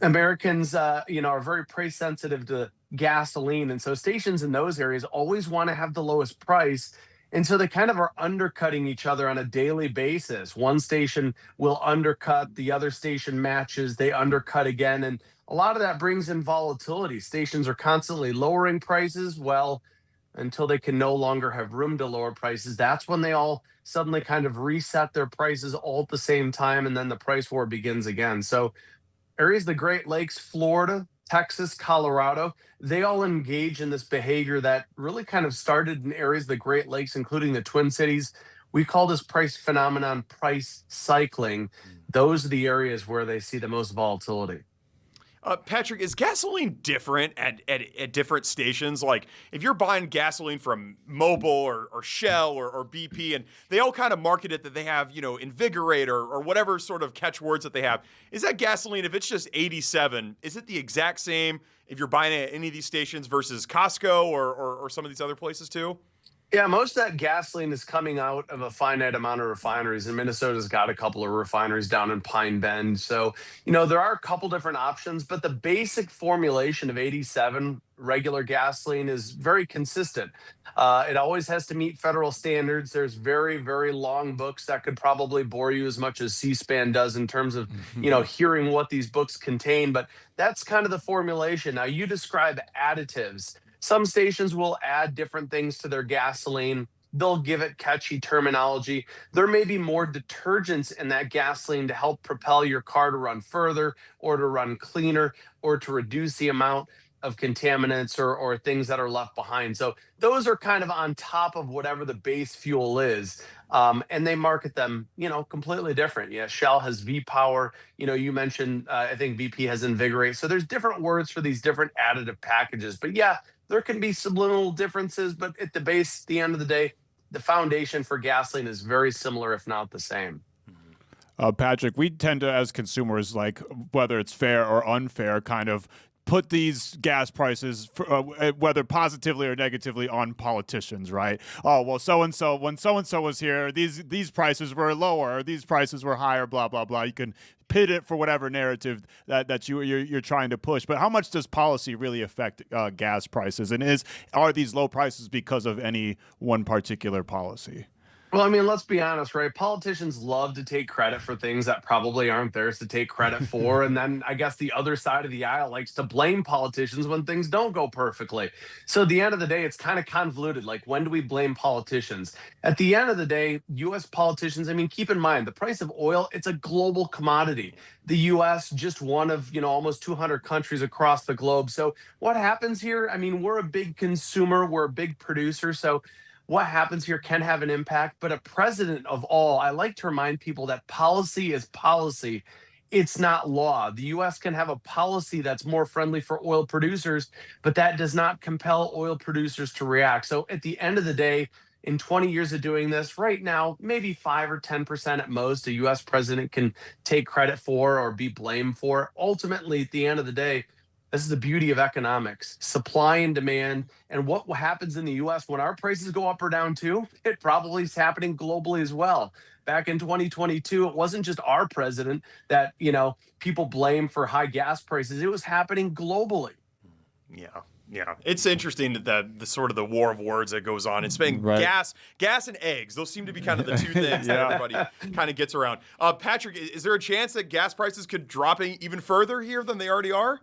Americans, are very price sensitive to gasoline, and so stations in those areas always want to have the lowest price, and so they kind of are undercutting each other on a daily basis. One station will undercut, the other station matches, they undercut again, and a lot of that brings in volatility. Stations are constantly lowering prices, well, until they can no longer have room to lower prices. That's when they all suddenly kind of reset their prices all at the same time, and then the price war begins again. So areas of the Great Lakes, Florida, Texas, Colorado, they all engage in this behavior that really kind of started in areas of the Great Lakes, including the Twin Cities. We call this price phenomenon price cycling. Those are the areas where they see the most volatility. Patrick, is gasoline different at different stations? Like, if you're buying gasoline from Mobil or Shell or BP, and they all kind of market it that they have, Invigorate or whatever sort of catchwords that they have, is that gasoline, if it's just 87, is it the exact same if you're buying it at any of these stations versus Costco or some of these other places too? Yeah, most of that gasoline is coming out of a finite amount of refineries, and Minnesota's got a couple of refineries down in Pine Bend. So, there are a couple different options, but the basic formulation of 87 regular gasoline is very consistent. It always has to meet federal standards. There's very, very long books that could probably bore you as much as C-SPAN does in terms of, hearing what these books contain, but that's kind of the formulation. Now, you describe additives. Some stations will add different things to their gasoline. They'll give it catchy terminology. There may be more detergents in that gasoline to help propel your car to run further or to run cleaner or to reduce the amount of contaminants or things that are left behind. So those are kind of on top of whatever the base fuel is. And they market them, completely different. Yeah, Shell has V-Power. You mentioned, I think BP has Invigorate. So there's different words for these different additive packages. But yeah, there can be subliminal differences, but at the end of the day, the foundation for gasoline is very similar, if not the same. Patrick, we tend to, as consumers, like whether it's fair or unfair, kind of put these gas prices, whether positively or negatively, on politicians, right? Oh, well, so-and-so, when so-and-so was here, these prices were lower, or these prices were higher, blah, blah, blah. You can pit it for whatever narrative that you're trying to push. But how much does policy really affect gas prices? And are these low prices because of any one particular policy? Well, I mean, let's be honest, right? Politicians love to take credit for things that probably aren't theirs to take credit for. And then I guess the other side of the aisle likes to blame politicians when things don't go perfectly. So at the end of the day, it's kind of convoluted. Like, when do we blame politicians? At the end of the day, U.S. politicians, I mean, keep in mind, the price of oil, it's a global commodity. The U.S., just one of, almost 200 countries across the globe. So what happens here? I mean, we're a big consumer. We're a big producer. So what happens here can have an impact, but a president of all, I like to remind people that policy is policy. it's not law. The U.S. can have a policy that's more friendly for oil producers, but that does not compel oil producers to react. So at the end of the day, in 20 years of doing this, right now, maybe 5 or 10% at most, a U.S. president can take credit for or be blamed for. Ultimately, at the end of the day, this is the beauty of economics, supply and demand. And what happens in the U.S. when our prices go up or down too, it probably is happening globally as well. Back in 2022, it wasn't just our president that, people blame for high gas prices. It was happening globally. Yeah. Yeah, it's interesting that the sort of the war of words that goes on. It's been gas and eggs. Those seem to be kind of the two things that everybody kind of gets around. Patrick, is there a chance that gas prices could drop even further here than they already are?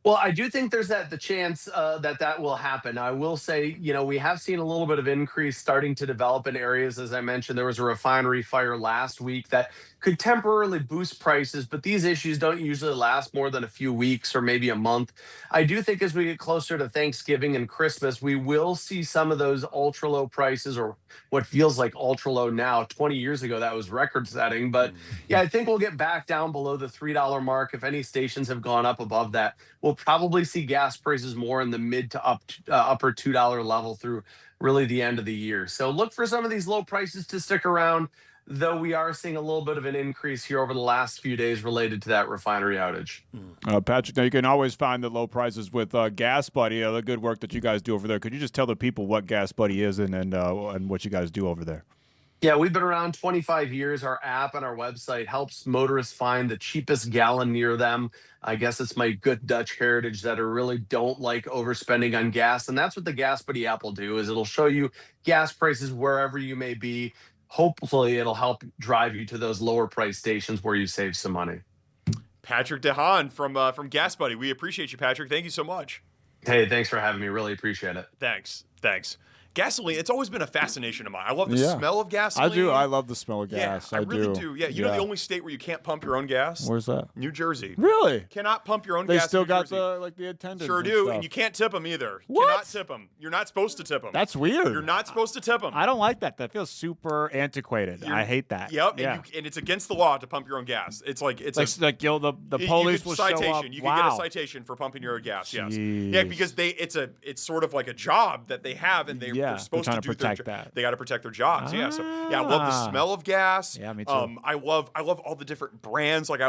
Well, I do think there's the chance that will happen. I will say, we have seen a little bit of increase starting to develop in areas. As I mentioned, there was a refinery fire last week that could temporarily boost prices, but these issues don't usually last more than a few weeks or maybe a month. I do think as we get closer to Thanksgiving and Christmas, we will see some of those ultra low prices, or what feels like ultra low now. 20 years ago, that was record setting. But yeah, I think we'll get back down below the $3 mark. If any stations have gone up above that, we'll probably see gas prices more in the mid to upper $2 level through really the end of the year. So look for some of these low prices to stick around, though we are seeing a little bit of an increase here over the last few days related to that refinery outage. Patrick, now you can always find the low prices with Gas Buddy, the good work that you guys do over there. Could you just tell the people what Gas Buddy is and what you guys do over there? Yeah, we've been around 25 years. Our app and our website helps motorists find the cheapest gallon near them. I guess it's my good Dutch heritage that I really don't like overspending on gas. And that's what the Gas Buddy app will do, is it'll show you gas prices wherever you may be. Hopefully, it'll help drive you to those lower price stations where you save some money. Patrick DeHaan from Gas Buddy. We appreciate you, Patrick. Thank you so much. Hey, thanks for having me. Really appreciate it. Thanks. Gasoline, it's always been a fascination of mine. I love the smell of gasoline. I do. I love the smell of gas. I really do. Yeah, you know the only state where you can't pump your own gas? Where's that? New Jersey. Really? Cannot pump your own gas. They still in New got Jersey. the attendants. Sure do, and you can't tip them either. What? Cannot tip them. You're not supposed to tip them. That's weird. You're not supposed to tip them. I don't like that. That feels super antiquated. I hate that. Yep. Yeah. And it's against the law to pump your own gas. It's like the police will show up. You can get a citation for pumping your own gas. Yes. Yeah, because it's sort of like a job that they have, and they're supposed to do that. They got to protect their jobs. Yeah. So I love the smell of gas. Yeah, me too. I love all the different brands. Like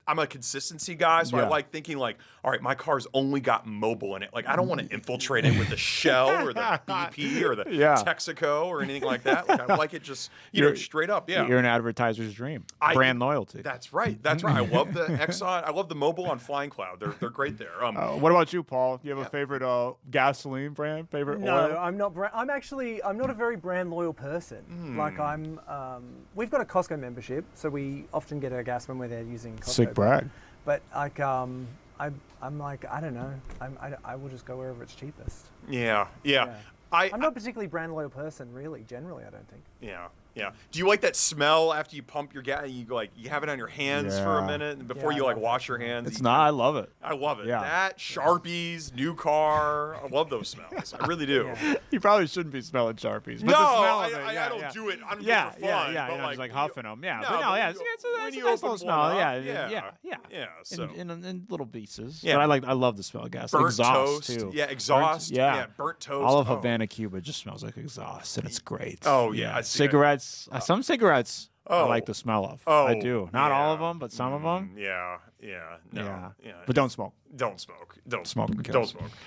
I'm a consistency guy, so I like thinking like, all right, my car's only got mobile in it. Like I don't want to infiltrate it with the Shell or the BP or the Texaco or anything like that. Like I like it just straight up. Yeah, you're an advertiser's dream. Brand loyalty. That's right. I love the Exxon. I love the mobile on Flying Cloud. They're great there. What about you, Paul? Do you have a favorite gasoline brand? Favorite no, oil? I'm not. I'm not a very brand loyal person. Like we've got a Costco membership, so we often get our gas when we're there using Costco. Sick brag. But like I'm like, I don't know. I will just go wherever it's cheapest. Yeah. I'm not a particularly brand loyal person, really. Generally, I don't think. Yeah. Do you like that smell after you pump your gas? You have it on your hands for a minute before you wash your hands. I love it. I love it. Yeah. That Sharpies, new car. I love those smells. I really do. Yeah. You probably shouldn't be smelling Sharpies. But no, the smell of it, I don't do it. I don't do it for fun. Yeah. But Just like huffing them. Yeah. When you open one smell. up, Yeah. So in little pieces. Yeah. But I love the smell of gas. Burnt exhaust toast. too. Yeah, exhaust. Burnt toast. All of Havana, Cuba just smells like exhaust, and it's great. Oh yeah. Cigarettes. Some cigarettes I like the smell of. I do. Not all of them, but some of them. Yeah. But don't smoke. Don't smoke. Don't smoke.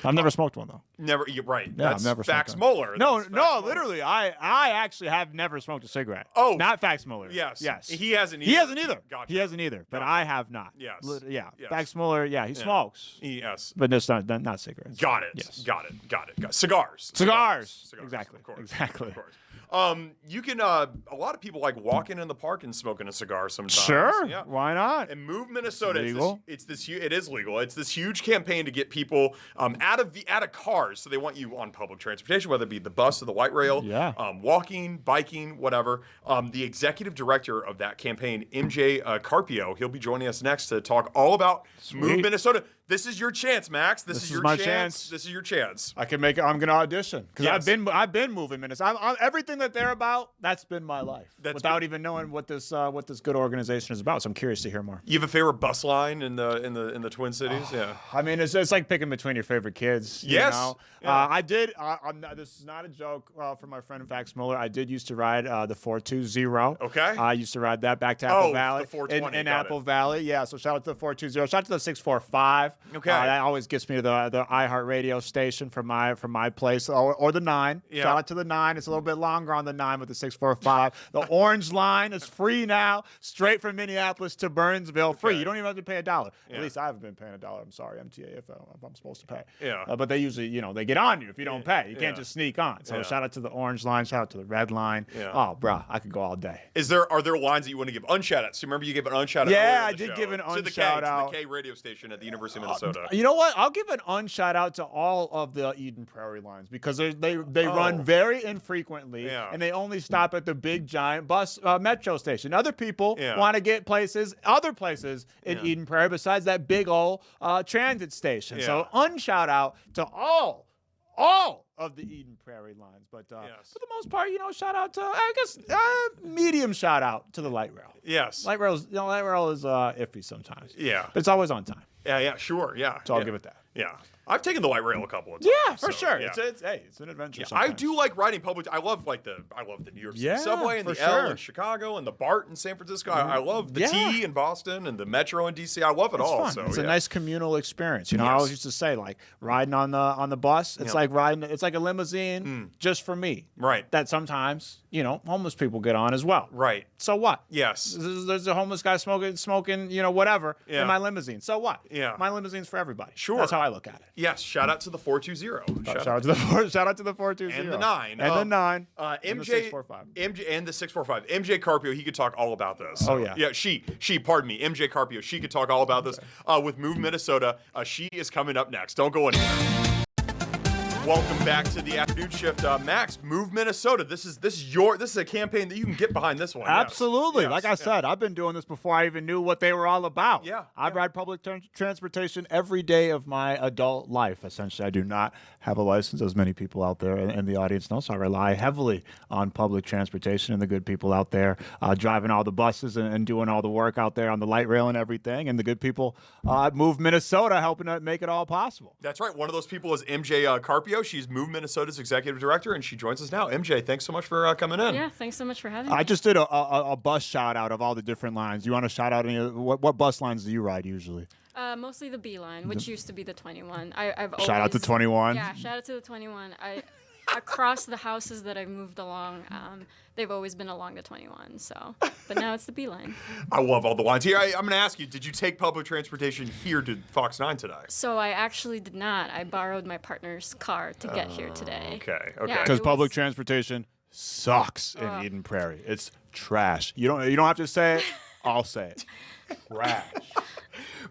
I've never smoked one though. Never. You're right. Yeah, That's I've never Fax smoked Muller. No, literally. I actually have never smoked a cigarette. Oh, not Fax Muller. Yes. He hasn't either. Gotcha. He hasn't either. But I have not. Yes. Yeah. Fax Muller. Yeah, he smokes. Yes. But it's not cigarettes. Got it. Yes. Got it. Cigars. Exactly. Of course. Exactly. Of course. You can. A lot of people like walking in the park and smoking a cigar sometimes. Sure. Yeah. Why not? And Move Minnesota. It's legal. It is legal. It's this huge campaign to get people out of cars. So they want you on public transportation, whether it be the bus or the light rail. Yeah. Walking, biking, whatever. The executive director of that campaign, MJ Carpio, he'll be joining us next to talk all about Move Minnesota. This is your chance, Max. This is your chance. This is your chance. I can make it. I'm going to audition because I've been moving Minnesota. Everything that they're about, that's been my life. Without even knowing what this good organization is about. So I'm curious to hear more. You have a favorite bus line in the Twin Cities? Yeah. I mean, it's like picking between your favorite kids. Yes. You know? Yeah. I did. This is not a joke for my friend maxx-fuller. I did used to ride the 420. Okay. I used to ride that back to Apple Valley. The 420, in Apple Valley. Yeah. So shout out to the 420. Shout out to the 645. Okay. That always gets me to the iHeartRadio station from my place, or the 9. Yeah. Shout out to the 9. It's a little bit longer on the 9 with the 645. The orange line is free now, straight from Minneapolis to Burnsville. Free. You don't even have to pay $1. Yeah. At least I haven't been paying $1. I'm sorry, MTA, if I'm supposed to pay. Yeah. But they usually, they get on you if you don't pay. You can't Yeah. just sneak on. So Yeah. shout out to the orange line. Shout out to the red line. Yeah. Oh, bro, I could go all day. Are there lines that you want to give unshout outs? So remember you gave an unshout out. Yeah, earlier in I the did show. give an to the unshout out. To the K radio station at the University of Minnesota. You know what? I'll give an unshout out to all of the Eden Prairie lines because they run very infrequently and they only stop at the big giant bus metro station. Other people want to get other places in Eden Prairie besides that big old transit station. So unshout out to all of the Eden Prairie lines, but for the most part, shout out to medium shout out to the light rail. Yes, light rail is iffy sometimes. Yeah, but it's always on time. Yeah, sure, yeah. So I'll give it that. Yeah. I've taken the light rail a couple of times. Yeah, for sure. Yeah. It's an adventure. Yeah, sometimes. I do like riding public. I love the New York City subway and the for L sure. in Chicago and the BART in San Francisco. I love the T in Boston and the Metro in DC. I love it all. Fun. So it's a nice communal experience. I always used to say like riding on the bus. It's like riding. It's like a limousine just for me. Right. That sometimes homeless people get on as well. Right. So what? Yes. There's a homeless guy smoking whatever in my limousine. So what? Yeah. My limousine's for everybody. Sure. That's how I look at it. Yes. Shout out to the 420. Shout out to the 420 and the 9 and the 9 MJ and the 645. MJ and the 645. MJ Carpio, he could talk all about this. Oh yeah. Yeah. She. Pardon me. MJ Carpio. She could talk all about this with Move Minnesota. She is coming up next. Don't go anywhere. Welcome back to the afternoon shift, Max. Move Minnesota. This is a campaign that you can get behind. This one. Absolutely. Yes. Like I said, I've been doing this before I even knew what they were all about. Yeah. I ride public transportation every day of my adult life. Essentially, I do not have a license, as many people out there in the audience know. So I rely heavily on public transportation and the good people out there driving all the buses and doing all the work out there on the light rail and everything. And the good people at Move Minnesota helping to make it all possible. That's right. One of those people is MJ Carpio. She's Move Minnesota's executive director, and she joins us now. MJ, thanks so much for coming in. Yeah, thanks so much for having me. I just did a bus shout out of all the different lines. You want to shout out any? What bus lines do you ride usually? Mostly the B line, which used to be the 21. I've shout out to 21. Yeah, shout out to the 21. Across the houses that I've moved along, they've always been along the 21. So, but now it's the B line. I love all the lines here. I'm going to ask you: did you take public transportation here to Fox 9 today? So I actually did not. I borrowed my partner's car to get here today. Okay. Because public transportation sucks in Eden Prairie. It's trash. You don't have to say it. I'll say it. Trash.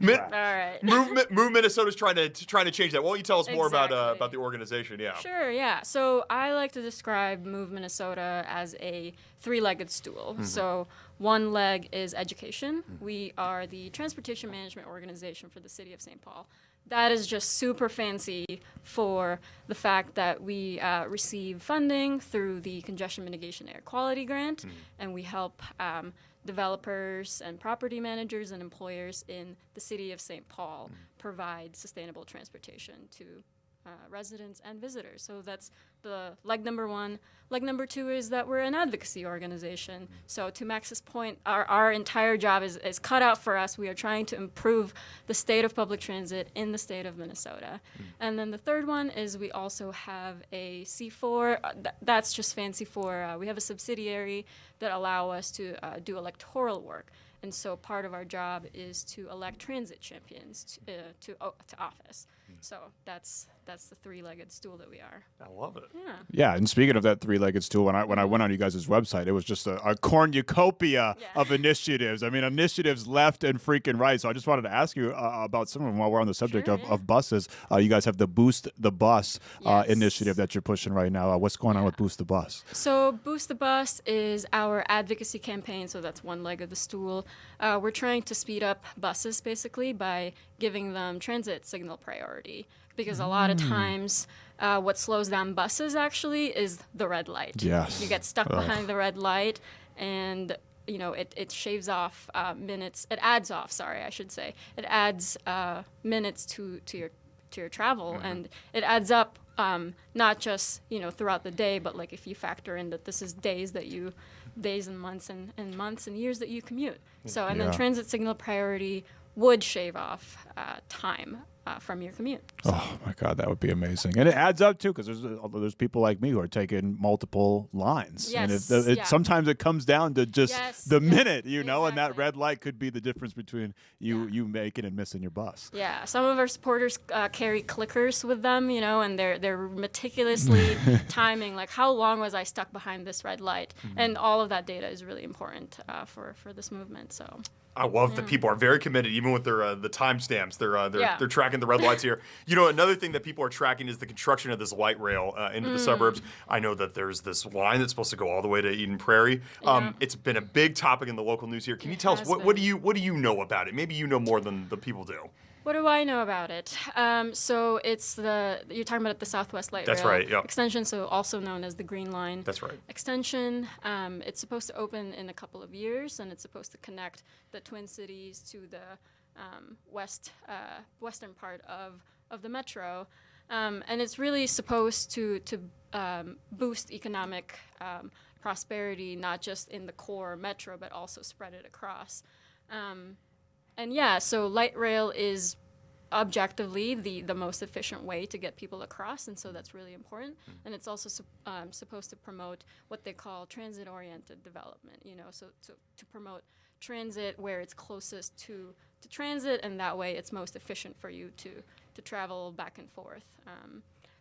All right. Move Minnesota's trying to change that. Why don't you tell us more Exactly. about the organization? Yeah. Sure, yeah. So I like to describe Move Minnesota as a three-legged stool. Mm-hmm. So one leg is education. We are the transportation management organization for the city of St. Paul. That is just super fancy for the fact that we receive funding through the Congestion Mitigation Air Quality Grant, and we help developers and property managers and employers in the city of St. Paul provide sustainable transportation to residents and visitors. So that's the leg number one. Leg number two is that we're an advocacy organization. So to Max's point, our entire job is cut out for us. We are trying to improve the state of public transit in the state of Minnesota. And then the third one is we also have a C4. That's just fancy for, we have a subsidiary that allow us to do electoral work. And so part of our job is to elect transit champions to office. So that's the three-legged stool that we are. I love it. Yeah. Yeah, and speaking of that three-legged stool, when I went on you guys' website, it was just a cornucopia of initiatives. I mean, initiatives left and freaking right. So I just wanted to ask you about some of them while we're on the subject of buses. You guys have the Boost the Bus initiative that you're pushing right now. What's going on with Boost the Bus? So Boost the Bus is our advocacy campaign. So that's one leg of the stool. We're trying to speed up buses basically by giving them transit signal priority. because a lot of times what slows down buses actually is the red light. Yes. You get stuck behind the red light, and it shaves off minutes. It adds off. Sorry, I should say. It adds minutes to your travel, and it adds up. Not just throughout the day, but like if you factor in that this is days and months and years that you commute. So and then transit signal priority would shave off time from your commute. So. Oh my God, that would be amazing, and it adds up too, because there's people like me who are taking multiple lines, Yes, and sometimes it comes down to just the minute, and that exactly. red light could be the difference between you making and missing your bus. Yeah, some of our supporters carry clickers with them, and they're meticulously timing, like how long was I stuck behind this red light, and all of that data is really important for this movement. So. I love that people are very committed, even with their the timestamps. They're tracking the red lights here. Another thing that people are tracking is the construction of this light rail into the suburbs. I know that there's this line that's supposed to go all the way to Eden Prairie. It's been a big topic in the local news here. Can you tell us what do you know about it? Maybe you know more than the people do. What do I know about it? So it's you're talking about the Southwest Light That's Rail right, yep. extension, so also known as the Green Line. That's right. Extension. It's supposed to open in a couple of years, and it's supposed to connect the Twin Cities to the western part of the metro. And it's really supposed to boost economic prosperity, not just in the core metro, but also spread it across. So light rail is objectively the most efficient way to get people across, and so that's really important. And it's also supposed to promote what they call transit-oriented development, so to promote transit where it's closest to transit, and that way it's most efficient for you to travel back and forth.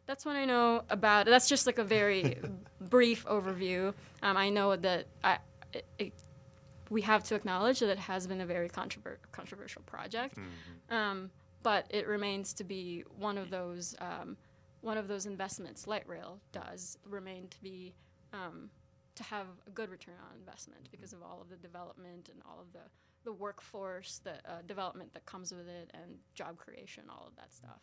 That's what I know about it. That's just like a very brief overview. I know that we have to acknowledge that it has been a very controversial project, but it remains to be one of those investments. Light rail does remain to be to have a good return on investment because of all of the development and all of the workforce, the development that comes with it, and job creation, all of that stuff.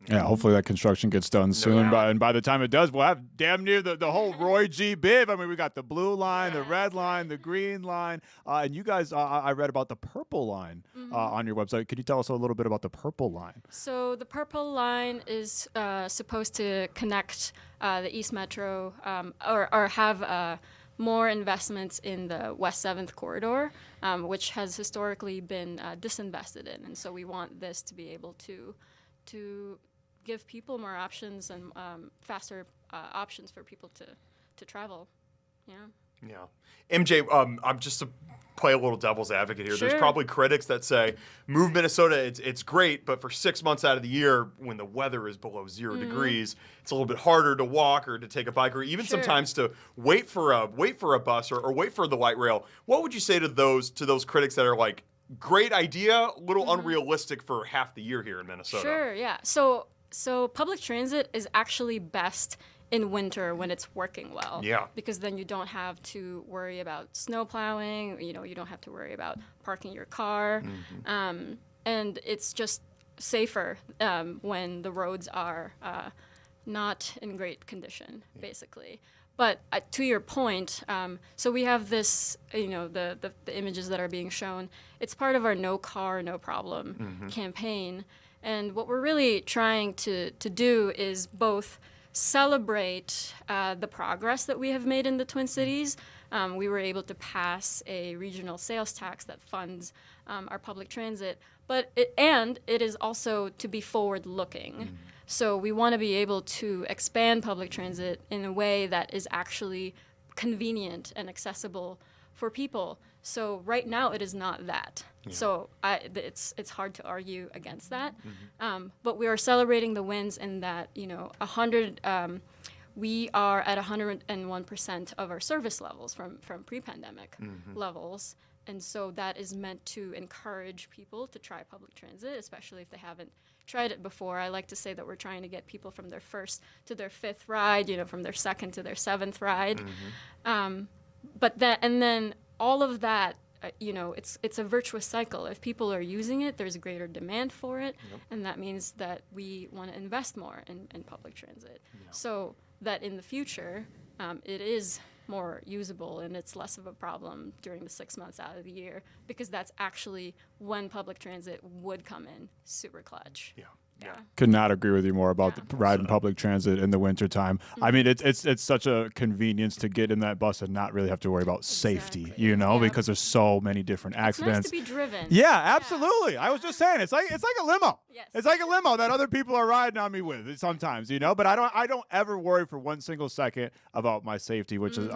Yeah, hopefully that construction gets done soon. And by the time it does, we'll have damn near the whole Roy G. Biv. I mean, we got the blue line, the red line, the green line. And you guys, I read about the purple line on your website. Could you tell us a little bit about the purple line? So the purple line is supposed to connect the East Metro or have more investments in the West 7th corridor, which has historically been disinvested in. And so we want this to be able to give people more options and faster options for people to travel. Yeah. MJ, I'm just to play a little devil's advocate here. Sure. There's probably critics that say, move Minnesota, it's great, but for 6 months out of the year, when the weather is below 0 degrees, it's a little bit harder to walk or to take a bike, or even sometimes to wait for a bus or wait for the light rail. What would you say to those critics that are like, great idea, a little unrealistic for half the year here in Minnesota? Sure, yeah. So public transit is actually best in winter when it's working well. Yeah. Because then you don't have to worry about snow plowing, you don't have to worry about parking your car. And it's just safer when the roads are not in great condition, basically. But to your point, so we have this, the images that are being shown. It's part of our No Car, No Problem campaign. And what we're really trying to do is both celebrate the progress that we have made in the Twin Cities. We were able to pass a regional sales tax that funds our public transit, but it is also to be forward-looking. So we want to be able to expand public transit in a way that is actually convenient and accessible for people. So right now it is not that. So it's hard to argue against that. But we are celebrating the wins in that, we are at 101% of our service levels from pre-pandemic levels. And so that is meant to encourage people to try public transit, especially if they haven't tried it before. I like to say that we're trying to get people from their first to their fifth ride, from their second to their seventh ride. But then all of that it's a virtuous cycle. If people are using it, there's a greater demand for it, and that means that we want to invest more in public transit, so that in the future, it is more usable and it's less of a problem during the 6 months out of the year, because that's actually when public transit would come in super clutch. Yeah. Could not agree with you more about the riding public transit in the wintertime. I mean, it's such a convenience to get in that bus and not really have to worry about safety, you know, because there's so many different accidents. It's nice to be driven. Yeah, absolutely. I was just saying, it's like a limo. Yes. It's like a limo that other people are riding on me with sometimes, you know. But I don't ever worry for one single second about my safety, which is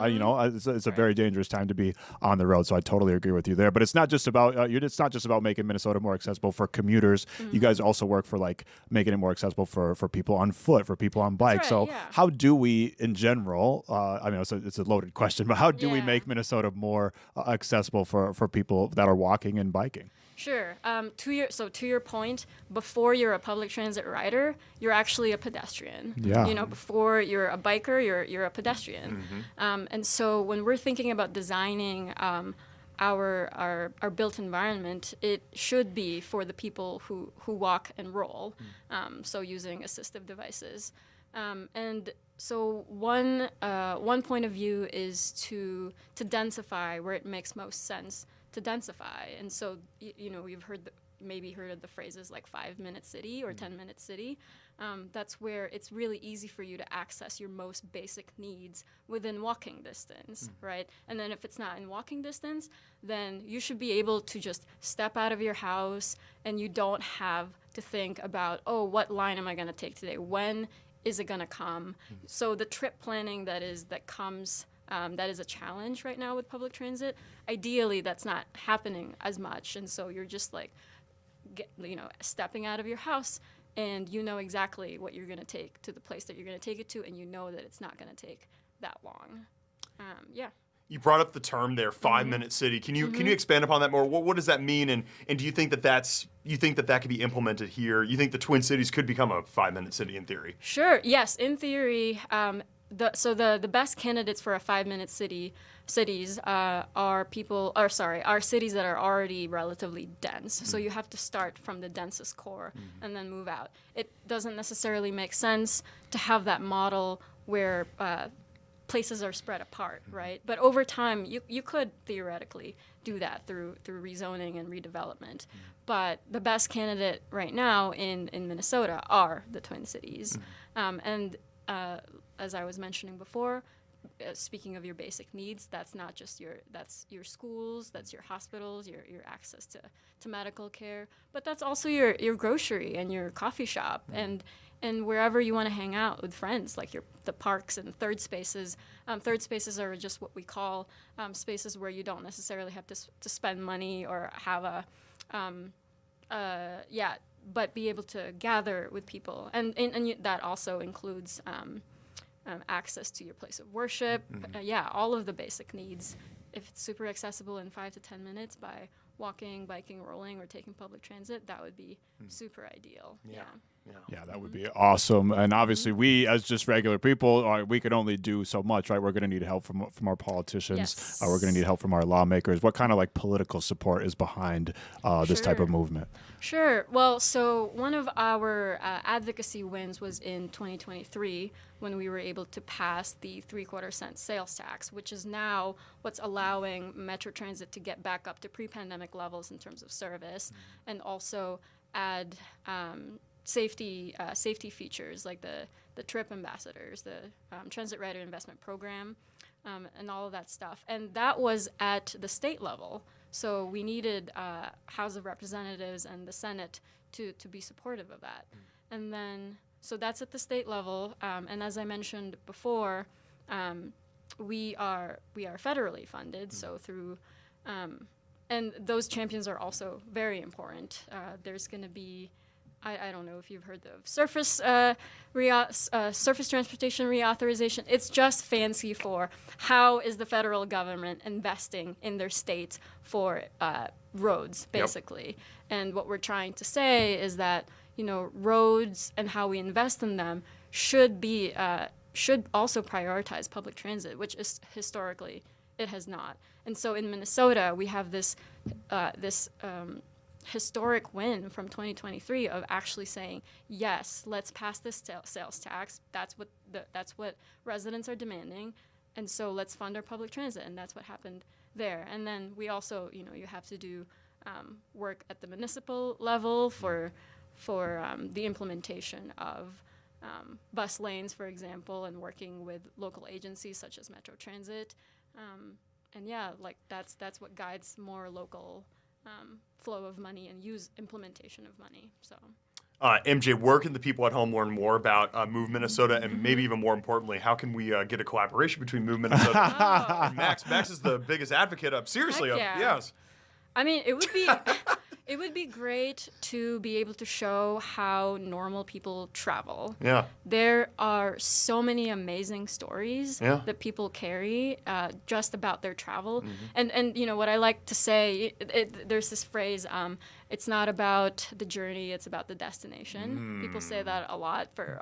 it's a very dangerous time to be on the road. So I totally agree with you there. But it's not just about it's not just about making Minnesota more accessible for commuters. You guys also work for like making it more accessible for people on foot, for people on bikes. So how do we, in general, I mean, it's a loaded question, but how do we make Minnesota more accessible for people that are walking and biking? Sure. To your point, before you're a public transit rider, you're actually a pedestrian. Yeah. You know, before you're a biker, you're a pedestrian. And so when we're thinking about designing our built environment, it should be for the people who walk and roll, so using assistive devices. And so one point of view is to densify where it makes most sense to densify. And so, you know, you've maybe heard of the phrases like 5-minute city or 10-minute city. That's where it's really easy for you to access your most basic needs within walking distance, right? And then if it's not in walking distance, then you should be able to just step out of your house and you don't have to think about, oh, what line am I going to take today? When is it going to come? So the trip planning that is a challenge right now with public transit. Ideally, that's not happening as much, and so you're just like, stepping out of your house, and you know exactly what you're going to take to the place that you're going to take it to, and you know that it's not going to take that long. You brought up the term there, 5-minute city. Can you expand upon that more? What does that mean? And do you think that could be implemented here? You think the Twin Cities could become a 5-minute city in theory? Sure. Yes, in theory. The best candidates for a 5-minute cities are cities that are already relatively dense. So you have to start from the densest core and then move out. It doesn't necessarily make sense to have that model where places are spread apart, right? But over time, you could theoretically do that through rezoning and redevelopment. But the best candidate right now in Minnesota are the Twin Cities. As I was mentioning before, speaking of your basic needs, that's not just that's your schools, that's your hospitals, your access to medical care, but that's also your grocery and your coffee shop and wherever you want to hang out with friends, like the parks and third spaces. Third spaces are just what we call spaces where you don't necessarily have to spend money or have but be able to gather with people, and that also includes access to your place of worship. All of the basic needs. If it's super accessible in 5 to 10 minutes by walking, biking, rolling, or taking public transit, that would be super ideal. Yeah, that would be awesome. And obviously, we as just regular people, we can only do so much, right? We're going to need help from our politicians. Yes. We're going to need help from our lawmakers. What kind of like political support is behind this type of movement? Sure. Well, so one of our advocacy wins was in 2023 when we were able to pass the 3/4 cent sales tax, which is now what's allowing Metro Transit to get back up to pre-pandemic levels in terms of service, and also add safety features like the trip ambassadors, the Transit Rider Investment Program, and all of that stuff. And that was at the state level. So we needed House of Representatives and the Senate to be supportive of that. And then, so that's at the state level. And as I mentioned before, we are federally funded. So through, and those champions are also very important. There's going to be, I don't know if you've heard of surface transportation reauthorization. It's just fancy for how is the federal government investing in their states for roads, basically. And what we're trying to say is that, roads and how we invest in them should also prioritize public transit, which is historically it has not. And so in Minnesota, we have this historic win from 2023 of actually saying, yes, let's pass this sales tax. That's what residents are demanding, and so let's fund our public transit, and that's what happened there. And then we also, you have to do work at the municipal level for the implementation of bus lanes, for example, and working with local agencies such as Metro Transit. And yeah, like that's what guides more local flow of money and implementation of money. So. MJ, where can the people at home learn more about Move Minnesota, and maybe even more importantly, how can we get a collaboration between Move Minnesota and Max? Max is the biggest advocate of, seriously, yes. I mean, it would be great to be able to show how normal people travel. Yeah. There are so many amazing stories that people carry just about their travel. And what I like to say, there's this phrase, it's not about the journey, it's about the destination. People say that a lot for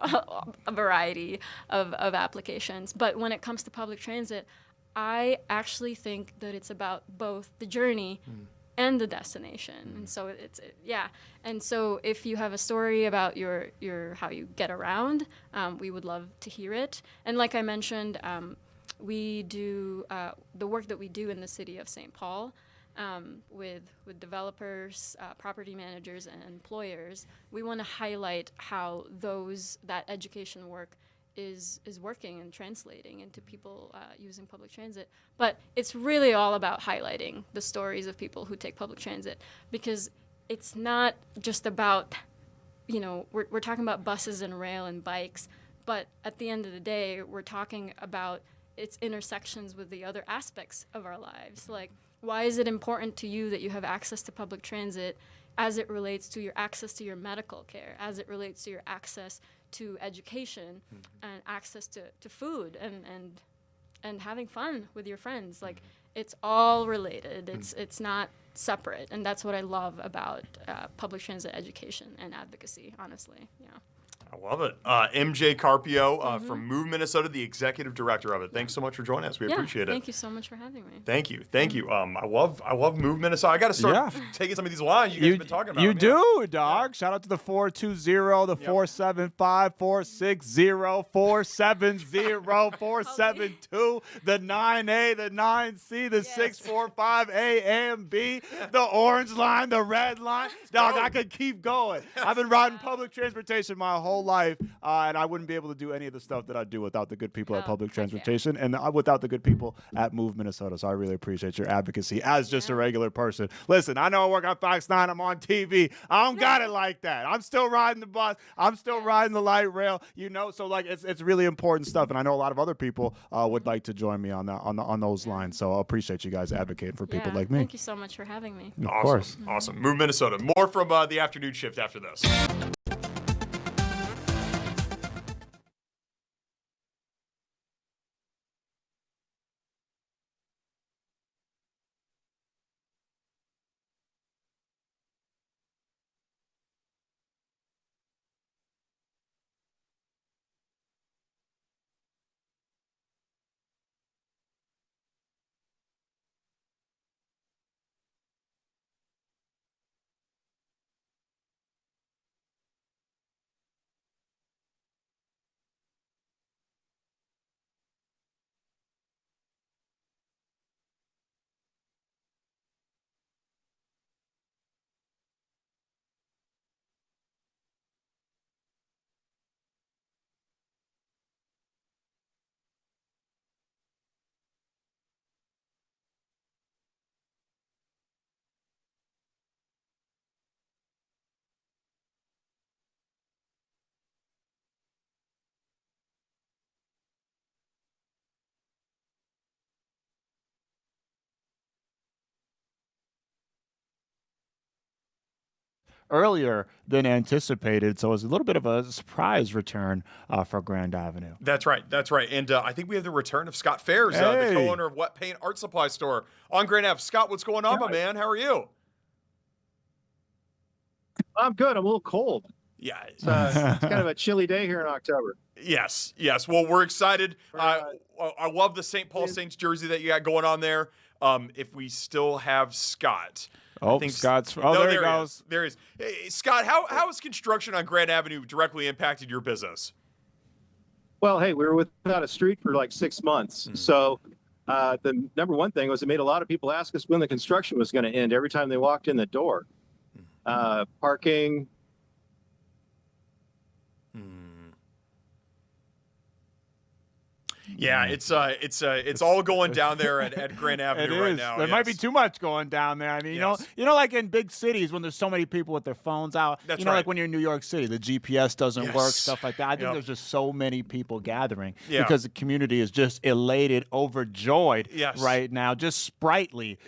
a variety of applications. But when it comes to public transit, I actually think that it's about both the journey and the destination. And so and so if you have a story about your how you get around, we would love to hear it. And like I mentioned, we do the work that we do in the city of St. Paul with developers, property managers, and employers. We want to highlight how that education work is working and translating into people using public transit. But it's really all about highlighting the stories of people who take public transit, because it's not just about, we're talking about buses and rail and bikes, but at the end of the day, we're talking about its intersections with the other aspects of our lives. Like, why is it important to you that you have access to public transit as it relates to your access to your medical care, as it relates to your access to education, and access to food and having fun with your friends? Like, it's all related. It's not separate, and that's what I love about public transit education and advocacy, honestly. Yeah. I love it. MJ Carpio from Move Minnesota, the executive director of it. Thanks so much for joining us. We appreciate it. Thank you so much for having me. Thank you. I love Move Minnesota. I got to start taking some of these lines you guys have been talking about. You do, dog. Shout out to the 420, the 475, 460, 470, 472, the 9A, the 9C, the 645A and B, the orange line, the red line. Dog, I could keep going. I've been riding public transportation my whole life, and I wouldn't be able to do any of the stuff that I do without the good people at public transportation and without the good people at Move Minnesota. So I really appreciate your advocacy as just a regular person. Listen, I know I work on Fox 9. I'm on TV. I don't got it like that. I'm still riding the bus. I'm still riding the light rail. So like it's really important stuff, and I know a lot of other people would like to join me on that on those lines. So I appreciate you guys advocating for people like me. Thank you so much for having me. Of course. Awesome. Move Minnesota. More from the afternoon shift after this. Earlier than anticipated, so it was a little bit of a surprise return for Grand Avenue. That's right. And I think we have the return of Scott Fairs, the co-owner of Wet Paint Art Supply Store on Grand Ave. Scott, what's going on, my man? How are you? I'm good. I'm a little cold. Yeah. It's kind of a chilly day here in October. Yes. Well, we're excited. I love the St. Paul Saints jersey that you got going on there. if we still have Scott. Oh, Scott's. Oh, no, there he goes. There he is. Hey, Scott, how has construction on Grand Avenue directly impacted your business? Well, hey, we were without a street for like 6 months. So the number one thing was it made a lot of people ask us when the construction was going to end every time they walked in the door. Parking. Yeah, it's all going down there at Grand Avenue right now. There might be too much going down there. I mean, you know, like in big cities when there's so many people with their phones out. That's right. Like when you're in New York City, the GPS doesn't work, stuff like that. I think there's just so many people gathering because the community is just elated, overjoyed right now, just sprightly,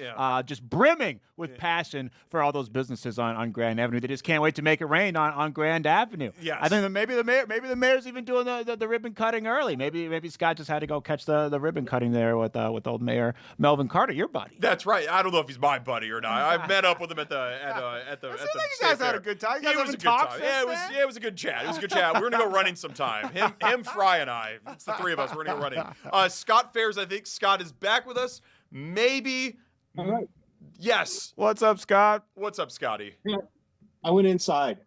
just brimming with passion for all those businesses on Grand Avenue. They just can't wait to make it rain on Grand Avenue. Yes. I think that maybe the mayor's even doing the ribbon cutting early. Maybe Scott just had to go catch the ribbon cutting there with old Mayor Melvin Carter, your buddy. That's right. I don't know if he's my buddy or not. I met up with him at the you guys had a good time. It was a good time. Yeah, it was a good chat. It was a good chat. We're gonna go running sometime. Him, Fry, and I. It's the three of us. We're gonna go running. Scott Fairs. I think Scott is back with us. Maybe. All right. Yes. What's up, Scott? What's up, Scotty? I went inside.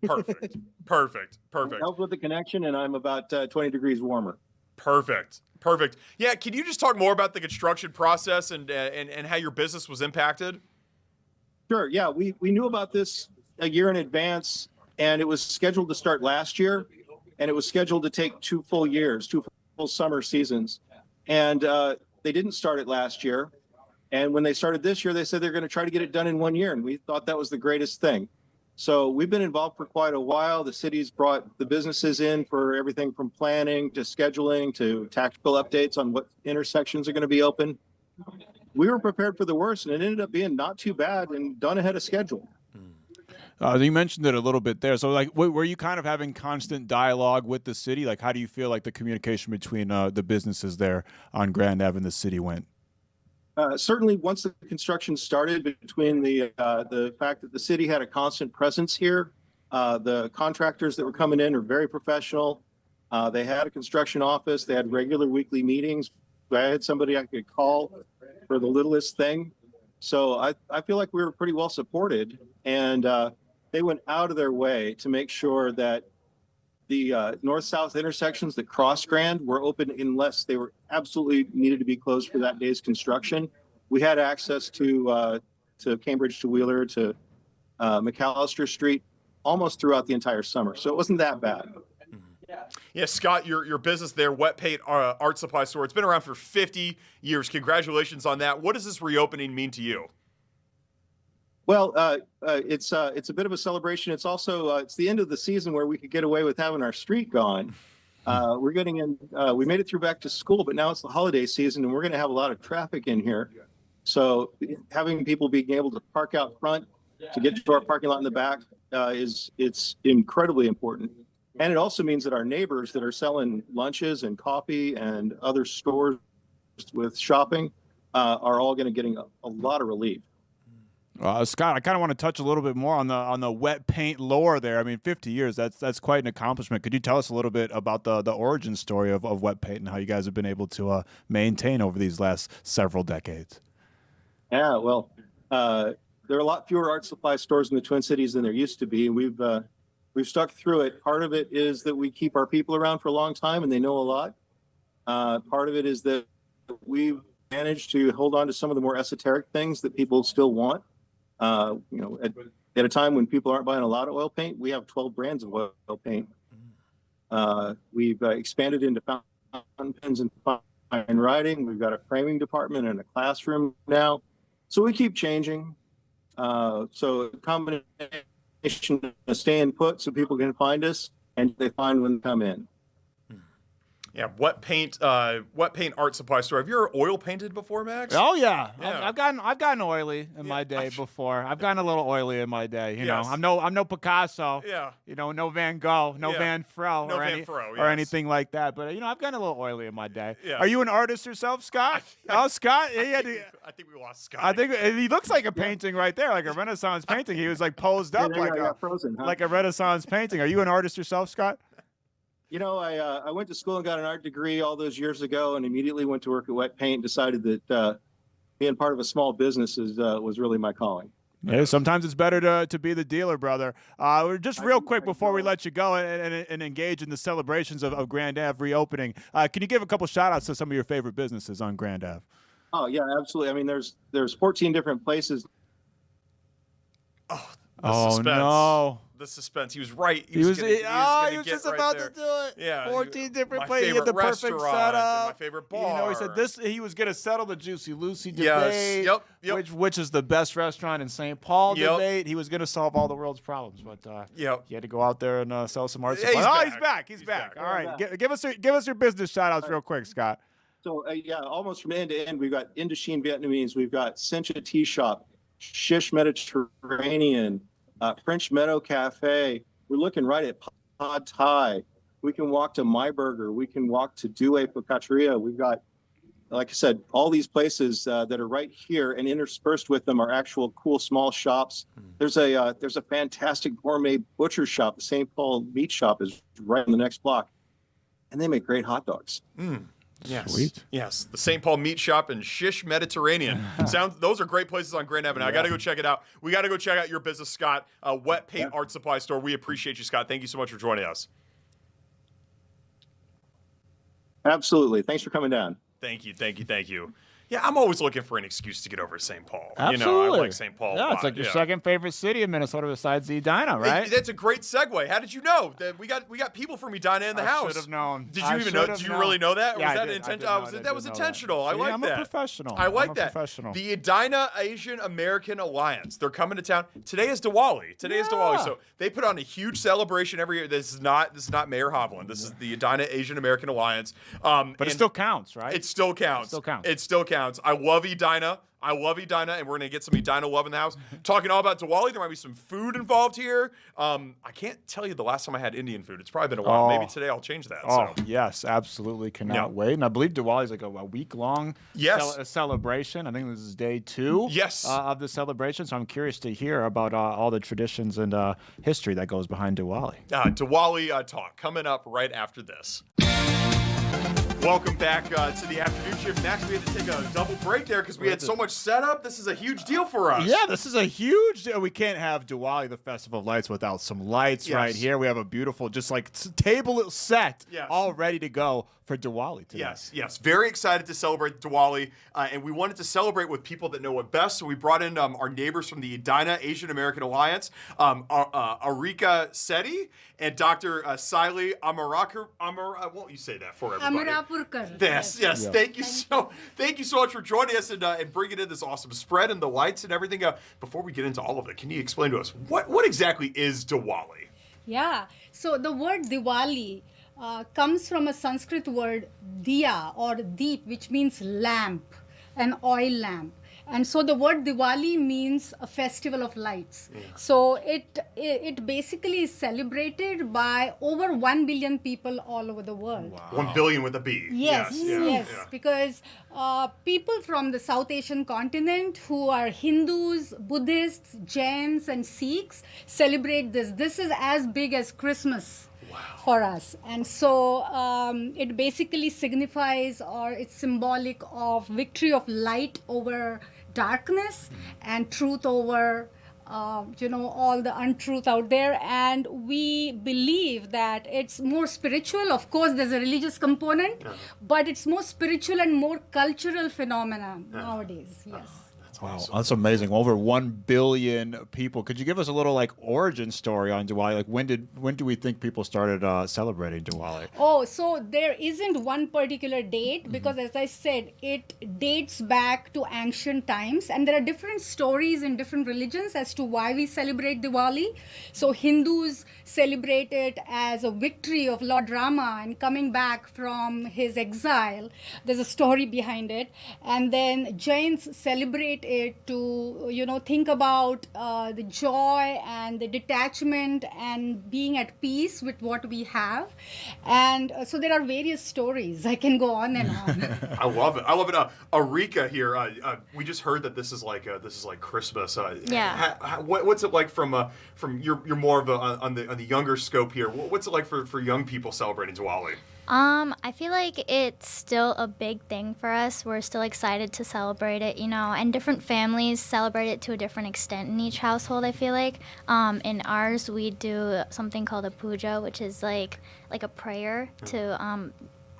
Perfect. Helped with the connection, and I'm about 20 degrees warmer. Perfect. Yeah, can you just talk more about the construction process and how your business was impacted? Sure. Yeah, we knew about this a year in advance, and it was scheduled to start last year, and it was scheduled to take 2 full years, 2 full summer seasons, and they didn't start it last year. And when they started this year, they said they're going to try to get it done in 1 year, and we thought that was the greatest thing. So we've been involved for quite a while. The city's brought the businesses in for everything from planning to scheduling to tactical updates on what intersections are going to be open. We were prepared for the worst, and it ended up being not too bad and done ahead of schedule. You mentioned it a little bit there. So, like, were you kind of having constant dialogue with the city? Like, how do you feel like the communication between the businesses there on Grand Ave and the city went? Certainly, once the construction started, between the fact that the city had a constant presence here, the contractors that were coming in are very professional. They had a construction office. They had regular weekly meetings. I had somebody I could call for the littlest thing. So I feel like we were pretty well supported, and they went out of their way to make sure that the north-south intersections that cross Grand were open unless they were absolutely needed to be closed for that day's construction. We had access to Cambridge to Wheeler to McAllister Street almost throughout the entire summer, so it wasn't that bad. Yeah, Scott, your business there, Wet Paint Art Supply Store, it's been around for 50 years. Congratulations on that. What does this reopening mean to you? Well, it's a bit of a celebration. It's also it's the end of the season where we could get away with having our street gone. We're getting in. We made it through back to school, but now it's the holiday season, and we're going to have a lot of traffic in here. So having people being able to park out front to get to our parking lot in the back it's incredibly important. And it also means that our neighbors that are selling lunches and coffee and other stores with shopping are all going to getting a lot of relief. Scott, I kind of want to touch a little bit more on the wet paint lore there. I mean, 50 years, that's quite an accomplishment. Could you tell us a little bit about the origin story of wet paint and how you guys have been able to maintain over these last several decades? Yeah, well, there are a lot fewer art supply stores in the Twin Cities than there used to be. We've stuck through it. Part of it is that we keep our people around for a long time and they know a lot. Part of it is that we've managed to hold on to some of the more esoteric things that people still want. At a time when people aren't buying a lot of oil paint, we have 12 brands of oil paint. We've expanded into fountain pens and fine writing. We've got a framing department and a classroom now. So we keep changing. So a combination of staying put so people can find us and they find when they come in. Yeah, wet paint art supply store. Have you ever oil painted before, Max? Oh yeah. I've gotten oily in my day before. I've gotten a little oily in my day. You know, I'm no Picasso. Yeah. You know, no Van Gogh, no Van Fro, or anything like that. But I've gotten a little oily in my day. Yeah. Are you an artist yourself, Scott? Scott. I think we lost Scott. I think he looks like a painting right there, like a Renaissance painting. He was like posed up like a Renaissance painting. Are you an artist yourself, Scott? You know, I went to school and got an art degree all those years ago and immediately went to work at Wet Paint, decided that being part of a small business was really my calling. Yeah, sometimes it's better to be the dealer, brother. Just real quick before we let you go and engage in the celebrations of Grand Ave reopening, can you give a couple shout-outs to some of your favorite businesses on Grand Ave? Oh, yeah, absolutely. I mean, there's 14 different places. Oh, suspense. No. The suspense. He was right. He was just about to do it. Yeah. 14 different my places. He had the perfect restaurant setup. and my favorite bar. He said he was going to settle the Juicy Lucy Yes. debate, Yep. which is the best restaurant in St. Paul Yep. debate. He was going to solve all the world's problems, but he had to go out there and sell some art Yeah, supplies. he's He's back. back. He's back. All right. Yeah. Give us your business shout-outs real quick, Scott. So, almost from end to end, we've got Indochine Vietnamese, we've got Sencha Tea Shop, Shish Mediterranean, French Meadow Cafe. We're looking right at Pad Thai. We can walk to My Burger. We can walk to Due Focacceria. We've got, like I said, all these places that are right here, and interspersed with them are actual cool small shops. There's a fantastic gourmet butcher shop. The St. Paul Meat Shop is right on the next block, and they make great hot dogs. Yes. Sweet. Yes. The St. Paul Meat Shop and Shish Mediterranean. Those are great places on Grand Avenue. I got to go check it out. We got to go check out your business, Scott. Wet Paint Art Supply Store. We appreciate you, Scott. Thank you so much for joining us. Absolutely. Thanks for coming down. Thank you. Yeah, I'm always looking for an excuse to get over to St. Paul. Absolutely. I like St. Paul. Yeah, it's like your second favorite city in Minnesota besides Edina, right? That's a great segue. How did you know that we got people from Edina in the house? I should have known. Did you even know? Did you really know that? Or Yeah, was I that did. intentional? That was intentional. I like I'm that. a professional. I like I'm a that. professional. The Edina Asian American Alliance. They're coming to town. Today is Diwali. So they put on a huge celebration every year. This is not Mayor Hovland. This is the Edina Asian American Alliance. But it still counts, right? It still counts. It still counts. I love Edina. I love Edina, and we're going to get some Edina love in the house. Talking all about Diwali, there might be some food involved here. I can't tell you the last time I had Indian food. It's probably been a while. Maybe today I'll change that. Yes, absolutely. Cannot wait. And I believe Diwali is like a week-long celebration. I think this is day 2 of the celebration. So I'm curious to hear about all the traditions and history that goes behind Diwali. Diwali talk coming up right after this. Welcome back to the afternoon shift. Max, we had to take a double break there because we had so much setup. This is a huge deal for us. Yeah, this is a huge deal. We can't have Diwali, the Festival of Lights, without some lights right here. We have a beautiful, just like table set, all ready to go for Diwali today. Yes. Very excited to celebrate Diwali, and we wanted to celebrate with people that know it best. So we brought in our neighbors from the Edina Asian American Alliance, Arika Seti and Dr. Siley Amarapur. Won't you say that for everybody? Yes. Thank you so much for joining us and bringing in this awesome spread and the lights and everything. Before we get into all of it, can you explain to us what exactly is Diwali? Yeah. So the word Diwali comes from a Sanskrit word diya or deep, which means lamp, an oil lamp. And so the word Diwali means a festival of lights. So it basically is celebrated by over 1 billion people all over the world. Wow. 1 billion with a B. Yes. Because people from the South Asian continent who are Hindus, Buddhists, Jains, and Sikhs celebrate this. This is as big as Christmas. For us. And so it basically signifies, or it's symbolic of victory of light over darkness and truth over all the untruth out there. And we believe that it's more spiritual. Of course, there's a religious component, but it's more spiritual and more cultural phenomenon nowadays. Yes. Wow, that's amazing. Over 1 billion people. Could you give us a little origin story on Diwali? Like when do we think people started celebrating Diwali? Oh, so there isn't one particular date because, as I said, it dates back to ancient times, and there are different stories in different religions as to why we celebrate Diwali. So Hindus celebrate it as a victory of Lord Rama and coming back from his exile. There's a story behind it, and then Jains celebrate it to think about the joy and the detachment and being at peace with what we have. And so there are various stories. I can go on and on. I love it. Arika here. We just heard that this is like Christmas. What's it like from you're more of on the younger scope here? What's it like for young people celebrating Diwali? I feel like it's still a big thing for us. We're still excited to celebrate it, and different families celebrate it to a different extent in each household, I feel like. In ours, we do something called a puja, which is like a prayer to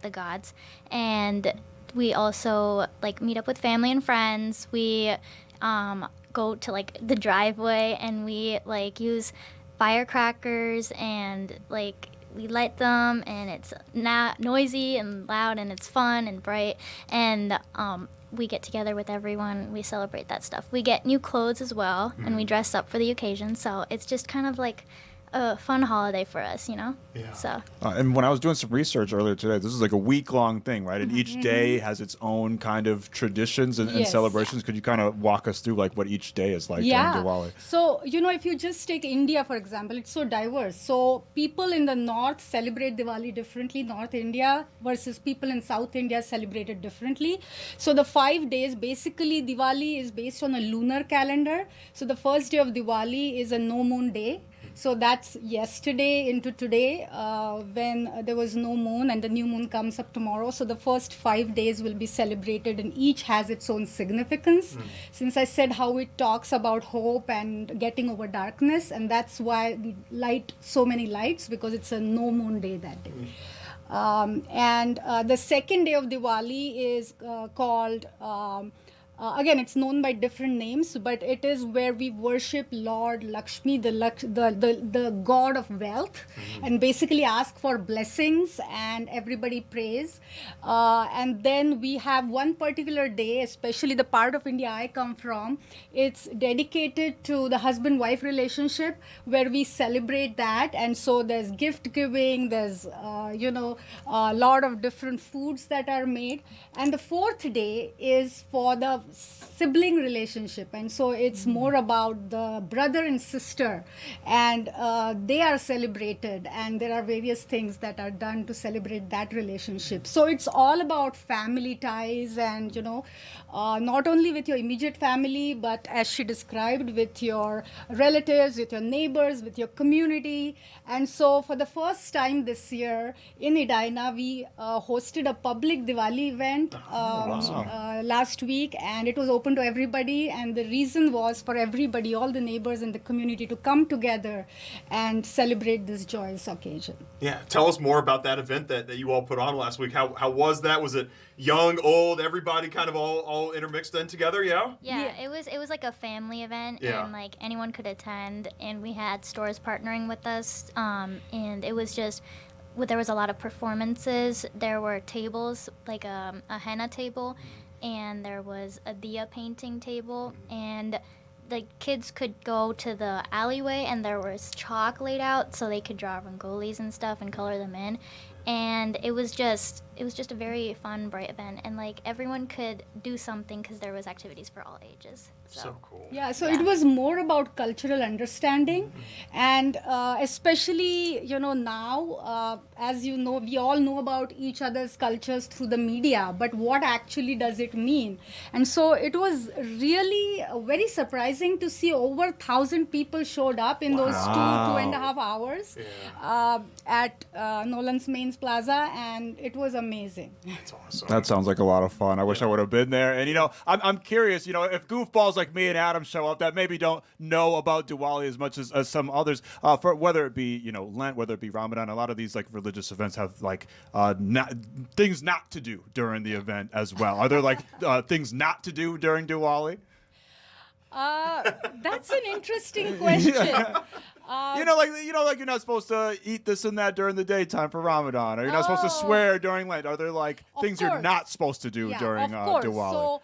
the gods. And we also meet up with family and friends. We go to the driveway and we use firecrackers and we light them, and it's not noisy and loud, and it's fun and bright, and we get together with everyone. We celebrate that stuff. We get new clothes as well, and we dress up for the occasion, so it's just kind of like a fun holiday for us, Yeah. So. And when I was doing some research earlier today, this is like a week-long thing, right? And each day has its own kind of traditions and celebrations. Could you kind of walk us through what each day is like during Diwali? So, if you just take India, for example, it's so diverse. So people in the north celebrate Diwali differently, North India, versus people in South India celebrate it differently. So the 5 days, basically Diwali is based on a lunar calendar. So the first day of Diwali is a no moon day. So that's yesterday into today when there was no moon, and the new moon comes up tomorrow. So the first 5 days will be celebrated, and each has its own significance. Since I said how it talks about hope and getting over darkness, and that's why we light so many lights, because it's a no moon day that day. And the second day of Diwali is called... again, it's known by different names, but it is where we worship Lord Lakshmi, the god of wealth, and basically ask for blessings, and everybody prays. And then we have one particular day, especially the part of India I come from, it's dedicated to the husband-wife relationship, where we celebrate that. And so there's gift giving, there's, a lot of different foods that are made. And the fourth day is for the sibling relationship, and so it's more about the brother and sister, and they are celebrated, and there are various things that are done to celebrate that relationship. So it's all about family ties, and not only with your immediate family, but as she described, with your relatives, with your neighbors, with your community. And so for the first time this year in Edina, we hosted a public Diwali event last week, and it was open to everybody. And the reason was for everybody, all the neighbors in the community, to come together and celebrate this joyous occasion. Yeah, tell us more about that event that you all put on last week. How was that? Was it young, old, everybody kind of all intermixed in together? Yeah, it was like a family event, and anyone could attend, and we had stores partnering with us, and it was just... there was a lot of performances. There were tables, like a henna table, and there was a diya painting table, and the kids could go to the alleyway, and there was chalk laid out so they could draw rangolis and stuff and color them in. And it was just a very fun, bright event, and everyone could do something because there was activities for all ages. So cool. Yeah, so it was more about cultural understanding, and especially now, as you know, we all know about each other's cultures through the media, but what actually does it mean? And so it was really very surprising to see over 1,000 people showed up in those 2.5 hours at Nolan's Mains Plaza, and it was amazing. That's awesome. That sounds like a lot of fun. I wish I would have been there. And I'm curious, if goofballs like me and Adam show up that maybe don't know about Diwali as much as some others, for whether it be Lent, whether it be Ramadan, a lot of these religious events have things not to do during the event as well. Are there things not to do during Diwali? That's an interesting question. You're not supposed to eat this and that during the daytime for Ramadan, or you're not supposed to swear during Lent. Are there things you're not supposed to do during Diwali? So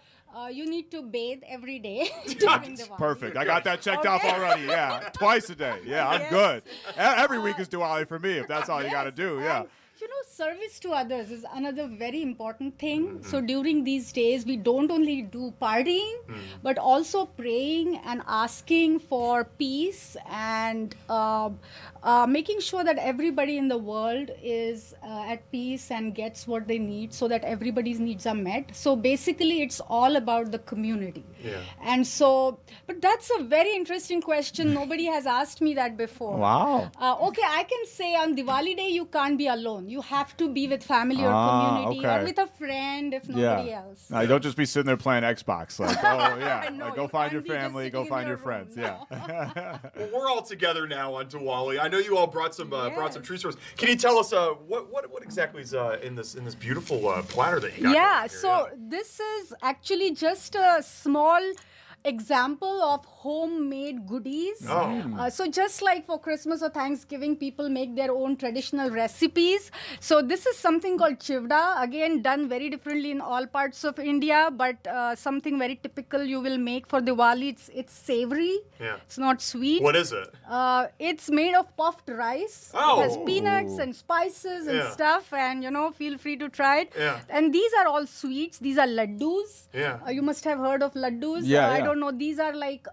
you need to bathe every day during Diwali. Perfect. I got that checked off already. Yeah, twice a day. Yeah, I'm good. Every week is Diwali for me if that's all you got to do. Yeah. Service to others is another very important thing. So during these days, we don't only do partying, but also praying and asking for peace, and making sure that everybody in the world is at peace and gets what they need, so that everybody's needs are met. So basically, it's all about the community. Yeah. And so, but that's a very interesting question. Nobody has asked me that before. Wow. Okay, I can say on Diwali day, you can't be alone. You have have to be with family or community or okay. with a friend if nobody else. No, you don't just be sitting there playing Xbox. Like, oh yeah, No, like, go you find can't your be just family, go sitting in find your your friends. room, Yeah. Well, we're all together now on Diwali. I know you all brought some treats for us. Can you tell us what exactly is in this beautiful platter that you got? Yeah, here? so this is actually just a small example of homemade goodies. So just like for Christmas or Thanksgiving, people make their own traditional recipes. So this is something called chivda, again done very differently in all parts of India, but something very typical you will make for Diwali. It's savory. Yeah. It's not sweet. What is it? It's made of puffed rice. Oh. It has peanuts and spices and stuff, and feel free to try it. Yeah. And these are all sweets. These are laddus. Yeah. You must have heard of laddus. I don't know. These are like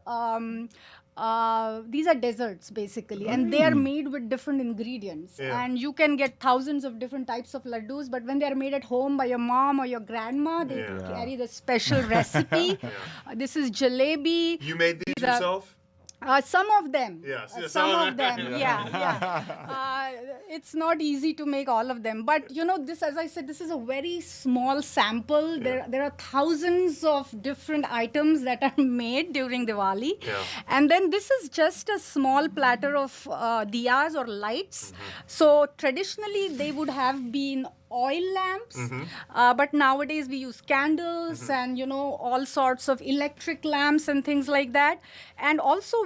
these are desserts basically, and they are made with different ingredients. And you can get thousands of different types of laddus, but when they are made at home by your mom or your grandma, they carry the special recipe. This is jalebi. You made these yourself? Some of them. Yes. Some of them. It's not easy to make all of them. But, this, as I said, this is a very small sample. There are thousands of different items that are made during Diwali. And then this is just a small platter of diyas or lights. So traditionally, they would have been oil lamps, but nowadays we use candles and all sorts of electric lamps and things like that. And also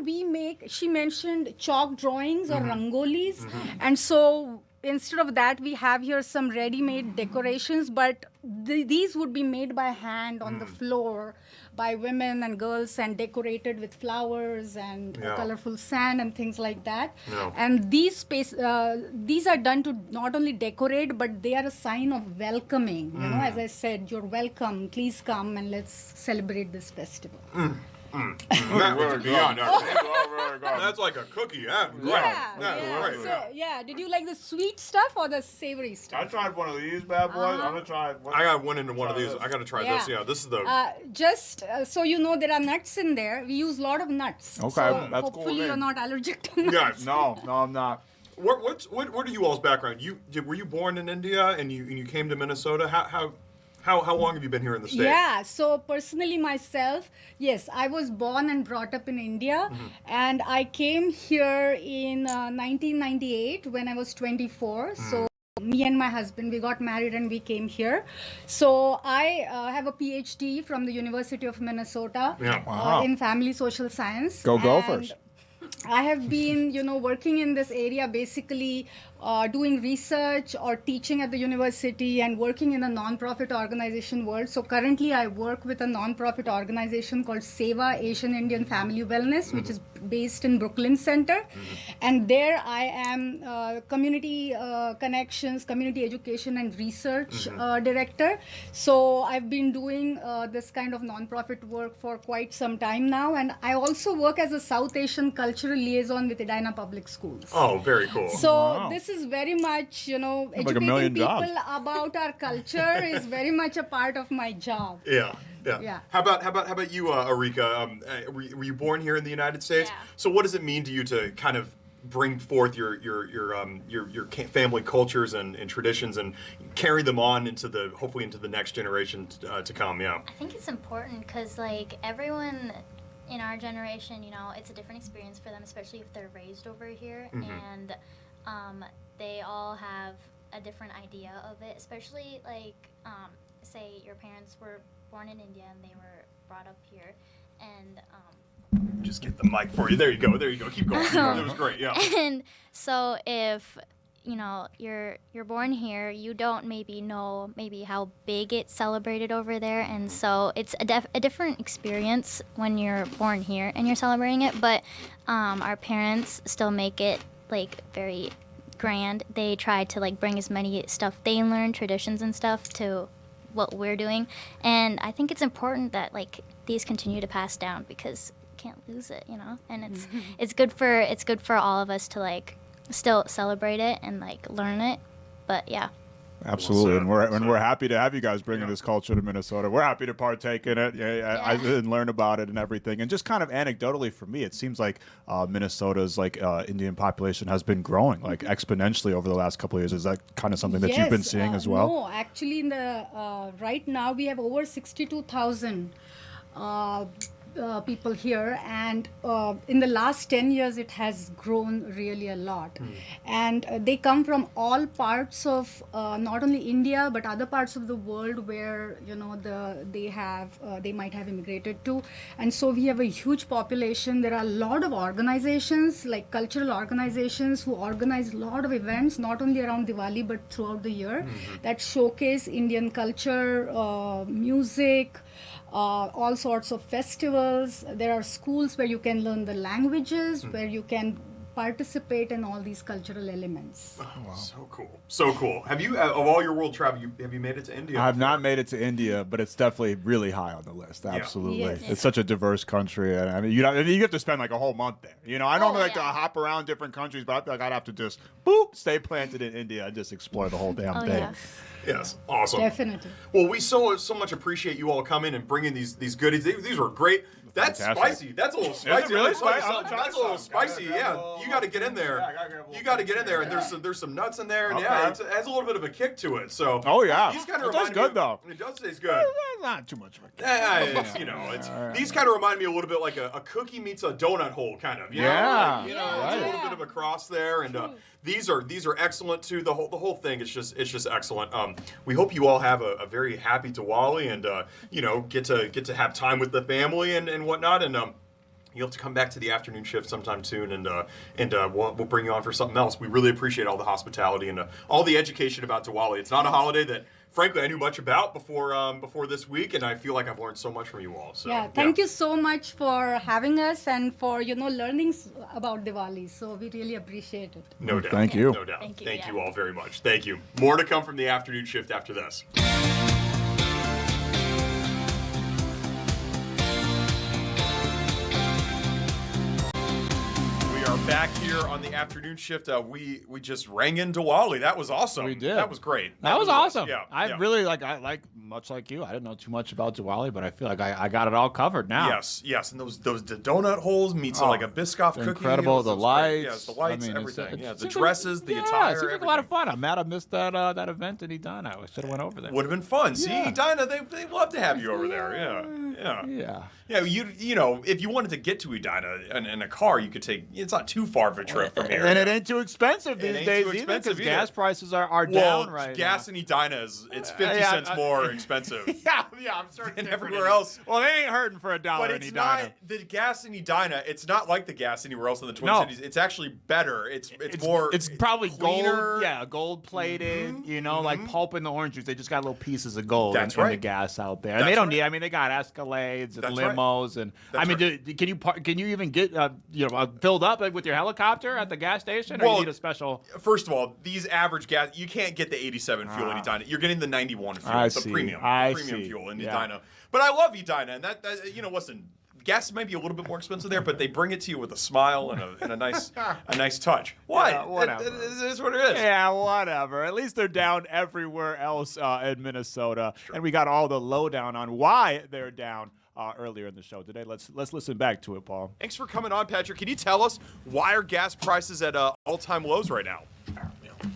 she mentioned chalk drawings or rangolis, and so instead of that we have here some ready-made decorations, but these would be made by hand on the floor by women and girls and decorated with flowers and colorful sand and things like that. And these are done to not only decorate, but they are a sign of welcoming. As I said, you're welcome, please come and let's celebrate this festival. That's like a cookie. Did you like the sweet stuff or the savory stuff? I tried one of these bad boys. I'm gonna try one. I got one of these. I gotta try this. Yeah, this is the. Just so you know, there are nuts in there. We use a lot of nuts. Okay, so that's hopefully cool. You're not allergic to nuts. No, I'm not. What are you all's background? Were you born in India and you came to Minnesota? How long have you been here in the States? Yeah, so personally myself, yes, I was born and brought up in India, and I came here in 1998 when I was 24. So me and my husband, we got married and we came here. So I have a PhD from the University of Minnesota in family social science. Go Gophers. I have been, working in this area, basically doing research or teaching at the university and working in a non-profit organization world. So currently I work with a non-profit organization called Seva Asian Indian Family Wellness, which is based in Brooklyn Center. And there I am community connections, community education and research director. So I've been doing this kind of non-profit work for quite some time now. And I also work as a South Asian cultural liaison with Edina Public Schools. Oh, very cool. So this is very much, educating people about our culture is very much a part of my job. Yeah. How about you, Arika? Were you born here in the United States? Yeah. So what does it mean to you to kind of bring forth your family cultures and traditions and carry them on hopefully into the next generation to come? Yeah. I think it's important because everyone in our generation, it's a different experience for them, especially if they're raised over here, and they all have a different idea of it, especially say your parents were born in India and they were brought up here, and just get the mic for you. There you go. Keep going. That was great. Yeah. And so if you're born here, you don't maybe know how big it's celebrated over there, and so it's a different experience when you're born here and you're celebrating it. But our parents still make it very grand. They try to bring as many stuff they learn, traditions and stuff, to what we're doing, and I think it's important that these continue to pass down because we can't lose it, and it's good for all of us to still celebrate it and learn it. But yeah. Absolutely, Well and we're happy to have you guys bringing this culture to Minnesota. We're happy to partake in it, and learn about it and everything. And just kind of anecdotally for me, it seems like Minnesota's Indian population has been growing like exponentially over the last couple of years. Is that kind of something that you've been seeing as well? No, actually, in the right now we have over 62,000. People here, and in the last 10 years it has grown really a lot. And they come from all parts of not only India but other parts of the world where they might have immigrated to. And so we have a huge population. There are a lot of organizations, like cultural organizations, who organize a lot of events not only around Diwali but throughout the year, that showcase Indian culture, music, all sorts of festivals. There are schools where you can learn the languages, where you can participate in all these cultural elements. Oh, wow. So cool. Have you, of all your world travel, have you made it to India? I have not made it to India, but it's definitely really high on the list. Absolutely. Yes. It's such a diverse country. And I mean, you have to spend like a whole month there. I normally like to hop around different countries, but I feel like I'd have to just stay planted in India and just explore the whole damn thing. Yes. Yes, awesome. Definitely. Well, we so much appreciate you all coming and bringing these goodies. These were great. That's Fantastic. spicy. That's a little spicy. really Let me tell you spicy? something. That's a little spicy. Yeah, you got to get in there. You got to get in there, and there's some nuts in there, and it has a little bit of a kick to it. So these kind of it tastes good though. It does taste good. Not too much of a kick. These kind of remind me a little bit like a cookie meets a donut hole kind of. Yeah. It's a little bit of a cross there, and these are excellent too. The whole thing is just excellent. We hope you all have a very happy Diwali, and get to have time with the family and whatnot, and you'll have to come back to the afternoon shift sometime soon, and we'll bring you on for something else. We really appreciate all the hospitality and all the education about Diwali. It's not a holiday that, frankly, I knew much about before this week, and I feel like I've learned so much from you all. So, thank you so much for having us and for learning about Diwali. So we really appreciate it. No doubt. Thank you. No doubt. Thank you, you all very much. Thank you. More to come from the afternoon shift after this. Back here on the afternoon shift, we just rang in Diwali. That was awesome. We did. That was great. That was awesome. Yeah. I really much like you. I didn't know too much about Diwali, but I feel like I got it all covered now. Yes. And those donut holes meets like a Biscoff cookie. Incredible. The lights. Yes, the lights, I mean, everything. it The dresses, the attire. It seems like a lot of fun. I'm mad I missed that event in Edina. I should have went over there. Would have been fun. See, Edina, they love to have you over there. Yeah. If you wanted to get to Edina in a car, you could take. It's not too far of a trip from here. And it ain't too expensive these days either, because gas prices are down right now. Gas in Edina it's 50 cents more expensive. I'm certain. Than everywhere else. Well, they ain't hurting for $1 but in it's Edina. not the gas in Edina. It's not like the gas anywhere else in the Twin Cities. It's actually better. It's more. It's probably cleaner. gold plated. Like pulp in the orange juice. They just got little pieces of gold in the gas out there, and they don't need. I mean, they got Escalades and limos, and can you even get filled up with your helicopter at the gas station, or you need a special? First of all, these average gas, you can't get the 87 fuel in Edina. You're getting the 91 fuel. It's a premium fuel in Edina. But I love Edina, and that listen, gas may be a little bit more expensive there, but they bring it to you with a smile and a nice touch. What? Yeah, whatever. It is what it is. Yeah, whatever. At least they're down everywhere else in Minnesota, and we got all the lowdown on why they're down earlier in the show today. Let's listen back to it, Paul. Thanks for coming on, Patrick. Can you tell us why are gas prices at all-time lows right now?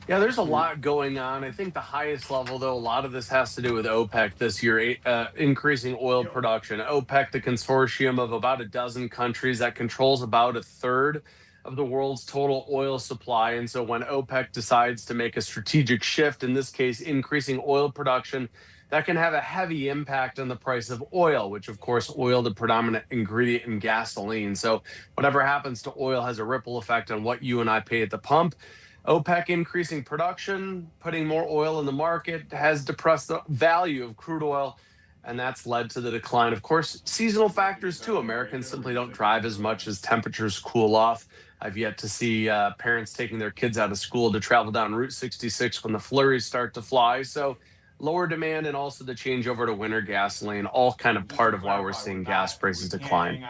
Yeah, there's a lot going on. I think the highest level, though, a lot of this has to do with OPEC this year, increasing oil production. OPEC, the consortium of about a dozen countries that controls about a third of the world's total oil supply. And so when OPEC decides to make a strategic shift, in this case, increasing oil production, that can have a heavy impact on the price of oil, which, of course, oil, the predominant ingredient in gasoline. So whatever happens to oil has a ripple effect on what you and I pay at the pump. OPEC increasing production, putting more oil in the market, has depressed the value of crude oil, and that's led to the decline. Of course, seasonal factors, too. Americans simply don't drive as much as temperatures cool off. I've yet to see parents taking their kids out of school to travel down Route 66 when the flurries start to fly. So lower demand and also the changeover to winter gasoline, all kind of part of why we're seeing gas prices decline.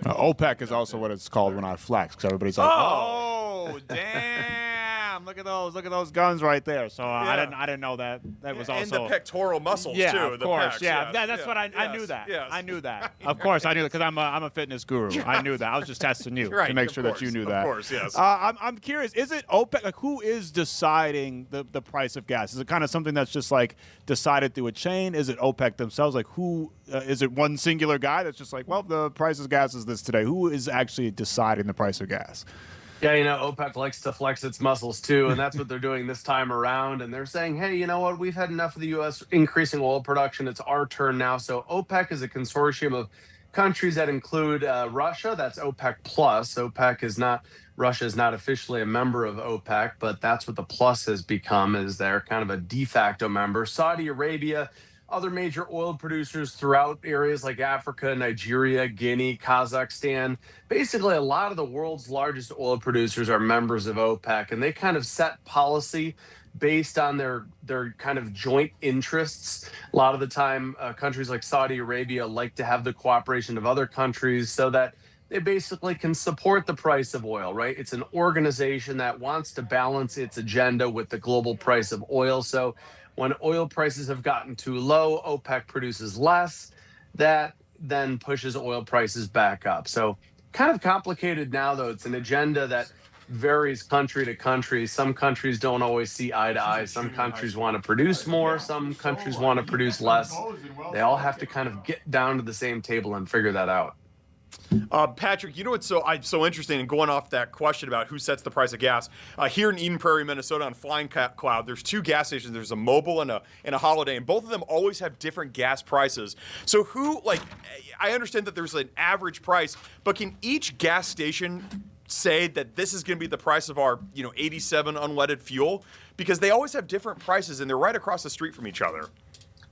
OPEC is also what it's called when I flex, because everybody's like, oh, damn, Look at those guns right there. So I didn't know that was also. And the pectoral muscles yeah, too. Of course. That's what I knew that. Yes. I knew that. Of course, I knew that because I'm a fitness guru. I knew that. I was just testing you to make sure that you knew that. Of course, yes. I'm curious. Is it OPEC? Like, who is deciding the price of gas? Is it kind of something that's just like decided through a chain? Is it OPEC themselves? Like, who is it? One singular guy that's just like, well, the price of gas is this today. Who is actually deciding the price of gas? Yeah, OPEC likes to flex its muscles too, and that's what they're doing this time around. And they're saying, hey, you know what? We've had enough of the U.S. increasing oil production. It's our turn now. So OPEC is a consortium of countries that include Russia. That's OPEC plus. Russia is not officially a member of OPEC, but that's what the plus has become, is they're kind of a de facto member. Saudi Arabia, other major oil producers throughout areas like Africa, Nigeria, Guinea, Kazakhstan. Basically, a lot of the world's largest oil producers are members of OPEC, and they kind of set policy based on their kind of joint interests. A lot of the time, countries like Saudi Arabia like to have the cooperation of other countries so that they basically can support the price of oil, right? It's an organization that wants to balance its agenda with the global price of oil. So when oil prices have gotten too low, OPEC produces less. That then pushes oil prices back up. So kind of complicated now, though. It's an agenda that varies country to country. Some countries don't always see eye to eye. Some countries want to produce more. Some countries want to produce less. They all have to kind of get down to the same table and figure that out. Patrick, you know what's so interesting, and going off that question about who sets the price of gas, here in Eden Prairie, Minnesota, on Flying Cloud, there's two gas stations. There's a Mobile and a Holiday, and both of them always have different gas prices. So I understand that there's an average price, but can each gas station say that this is going to be the price of our 87 unleaded fuel? Because they always have different prices, and they're right across the street from each other.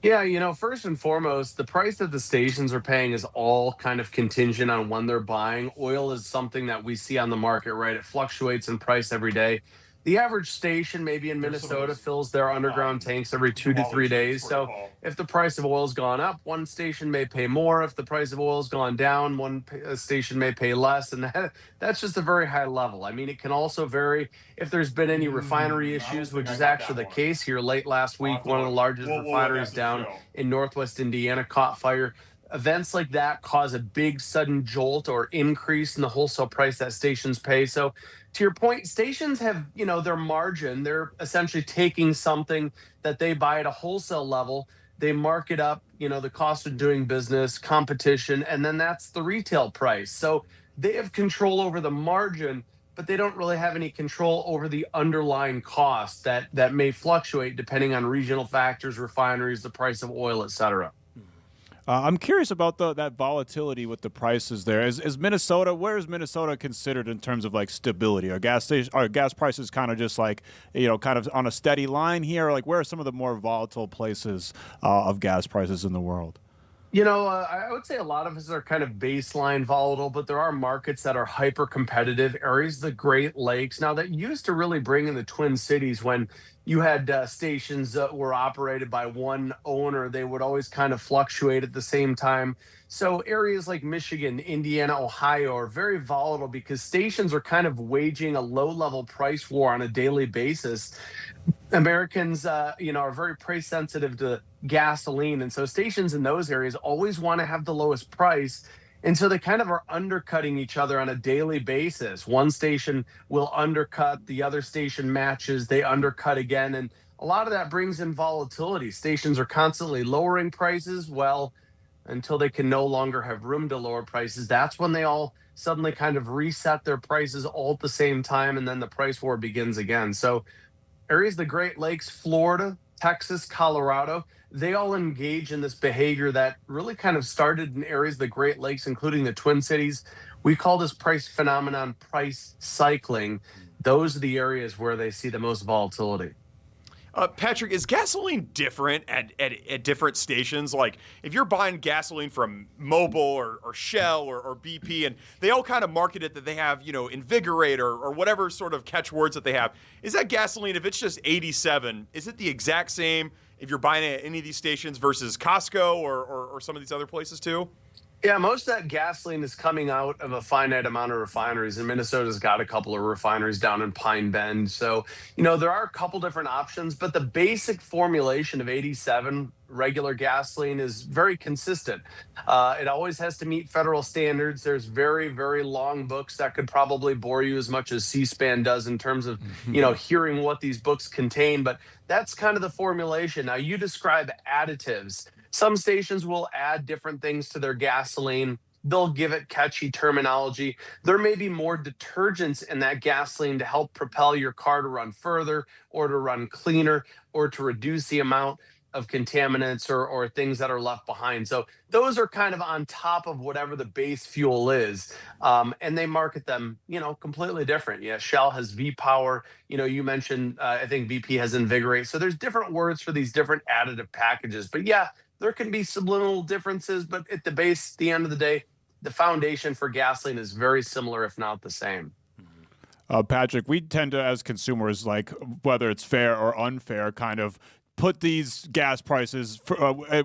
Yeah, first and foremost, the price that the stations are paying is all kind of contingent on when they're buying. Oil is something that we see on the market, right? It fluctuates in price every day. The average station, maybe in Minnesota, fills their underground tanks every 2 to 3 days. So if the price of oil's gone up, one station may pay more. If the price of oil's gone down, one station may pay less. And that's just a very high level. I mean, it can also vary if there's been any refinery issues, which is actually the case here. Late last week, one of the largest refineries down in Northwest Indiana caught fire. Events like that cause a big sudden jolt or increase in the wholesale price that stations pay. So to your point, stations have, their margin. They're essentially taking something that they buy at a wholesale level. They mark it up, the cost of doing business, competition, and then that's the retail price. So they have control over the margin, but they don't really have any control over the underlying cost that may fluctuate depending on regional factors, refineries, the price of oil, et cetera. I'm curious about that volatility with the prices there. Is Minnesota, where is Minnesota considered in terms of like stability? Are gas prices kind of just like, kind of on a steady line here? Or like, where are some of the more volatile places of gas prices in the world? I would say a lot of us are kind of baseline volatile, but there are markets that are hyper competitive. Areas, the Great Lakes. Now, that used to really bring in the Twin Cities when you had stations that were operated by one owner. They would always kind of fluctuate at the same time. So areas like Michigan, Indiana, Ohio are very volatile because stations are kind of waging a low-level price war on a daily basis. Americans, are very price sensitive to gasoline. And so stations in those areas always want to have the lowest price. And so they kind of are undercutting each other on a daily basis. One station will undercut, the other station matches, they undercut again. And a lot of that brings in volatility. Stations are constantly lowering prices. Well, until they can no longer have room to lower prices, that's when they all suddenly kind of reset their prices all at the same time. And then the price war begins again. So areas of the Great Lakes, Florida, Texas, Colorado, they all engage in this behavior that really kind of started in areas of the Great Lakes, including the Twin Cities. We call this price phenomenon price cycling. Those are the areas where they see the most volatility. Patrick, is gasoline different at different stations? Like, if you're buying gasoline from Mobil or Shell or BP, and they all kind of market it that they have, Invigorate or whatever sort of catchwords that they have, is that gasoline, if it's just 87, is it the exact same if you're buying it at any of these stations versus Costco or some of these other places too? Yeah, most of that gasoline is coming out of a finite amount of refineries, and Minnesota's got a couple of refineries down in Pine Bend. So, there are a couple different options, but the basic formulation of 87 regular gasoline is very consistent. It always has to meet federal standards. There's very, very long books that could probably bore you as much as C-SPAN does in terms of, hearing what these books contain, but that's kind of the formulation. Now, you describe additives. Some stations will add different things to their gasoline. They'll give it catchy terminology. There may be more detergents in that gasoline to help propel your car to run further or to run cleaner or to reduce the amount of contaminants or things that are left behind. So those are kind of on top of whatever the base fuel is. And they market them, completely different. Yeah, Shell has V-Power. You mentioned, I think BP has Invigorate. So there's different words for these different additive packages. But yeah, there can be subliminal differences, but at the end of the day, the foundation for gasoline is very similar, if not the same. Patrick, we tend to, as consumers, like whether it's fair or unfair, kind of put these gas prices,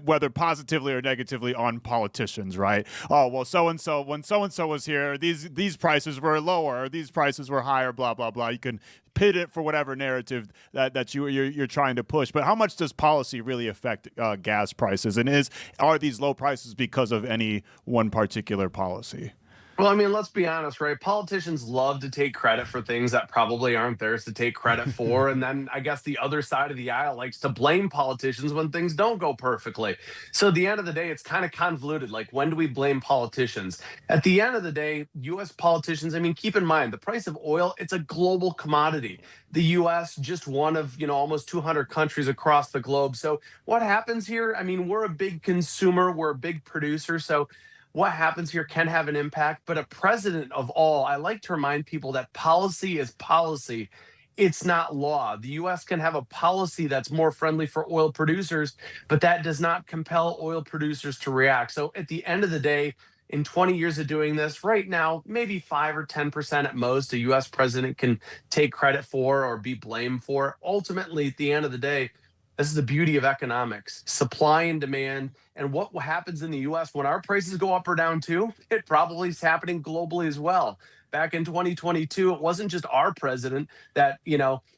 whether positively or negatively, on politicians, right? Oh, well, so-and-so, when so-and-so was here, these prices were lower, or these prices were higher, blah, blah, blah. You can pit it for whatever narrative that you're trying to push. But how much does policy really affect gas prices? And are these low prices because of any one particular policy? Well, I mean, let's be honest, right? Politicians love to take credit for things that probably aren't theirs to take credit for. And then I guess the other side of the aisle likes to blame politicians when things don't go perfectly. So at the end of the day, it's kind of convoluted. Like, when do we blame politicians? At the end of the day, U.S. politicians, I mean, keep in mind, the price of oil, it's a global commodity. The U.S., just one of, almost 200 countries across the globe. So what happens here? I mean, we're a big consumer. We're a big producer. So what happens here can have an impact, but a president of all, I like to remind people that policy is policy. It's not law. The U.S. can have a policy that's more friendly for oil producers, but that does not compel oil producers to react. So at the end of the day, in 20 years of doing this, right now, maybe 5 or 10% at most, a U.S. president can take credit for or be blamed for. Ultimately, at the end of the day, this is the beauty of economics, supply and demand. And what happens in the U.S. when our prices go up or down too, it probably is happening globally as well. Back in 2022, it wasn't just our president that,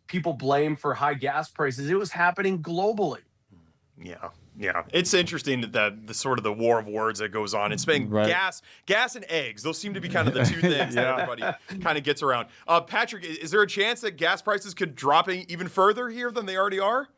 people blame for high gas prices. It was happening globally. Yeah. It's interesting that the sort of the war of words that goes on. It's been gas and eggs. Those seem to be kind of the two things that everybody kind of gets around. Patrick, is there a chance that gas prices could drop even further here than they already are?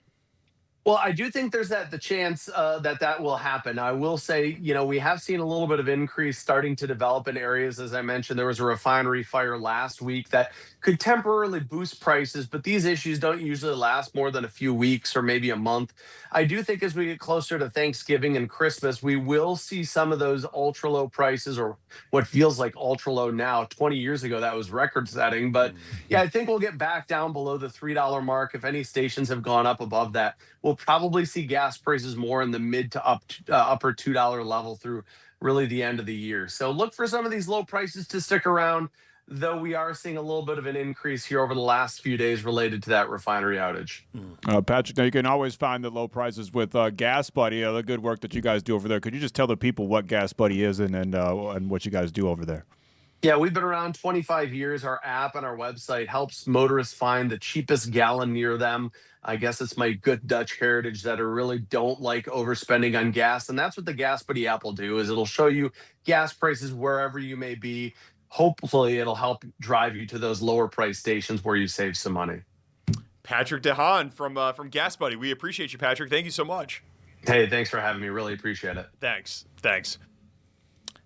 Well, I do think there's the chance that will happen. I will say, we have seen a little bit of increase starting to develop in areas. As I mentioned, there was a refinery fire last week that could temporarily boost prices, but these issues don't usually last more than a few weeks or maybe a month. I do think as we get closer to Thanksgiving and Christmas, we will see some of those ultra low prices, or what feels like ultra low now. 20 years ago, that was record setting. But yeah, I think we'll get back down below the $3 mark. If any stations have gone up above that, we'll probably see gas prices more in the mid to upper $2 level through really the end of the year. So look for some of these low prices to stick around, though we are seeing a little bit of an increase here over the last few days related to that refinery outage. Patrick, now you can always find the low prices with Gas Buddy, the good work that you guys do over there. Could you just tell the people what Gas Buddy is and what you guys do over there? Yeah, we've been around 25 years. Our app and our website helps motorists find the cheapest gallon near them. I guess it's my good Dutch heritage that I really don't like overspending on gas. And that's what the Gas Buddy app will do, is it'll show you gas prices wherever you may be. Hopefully, it'll help drive you to those lower price stations where you save some money. Patrick DeHaan from Gas Buddy. We appreciate you, Patrick. Thank you so much. Hey, thanks for having me. Really appreciate it. Thanks.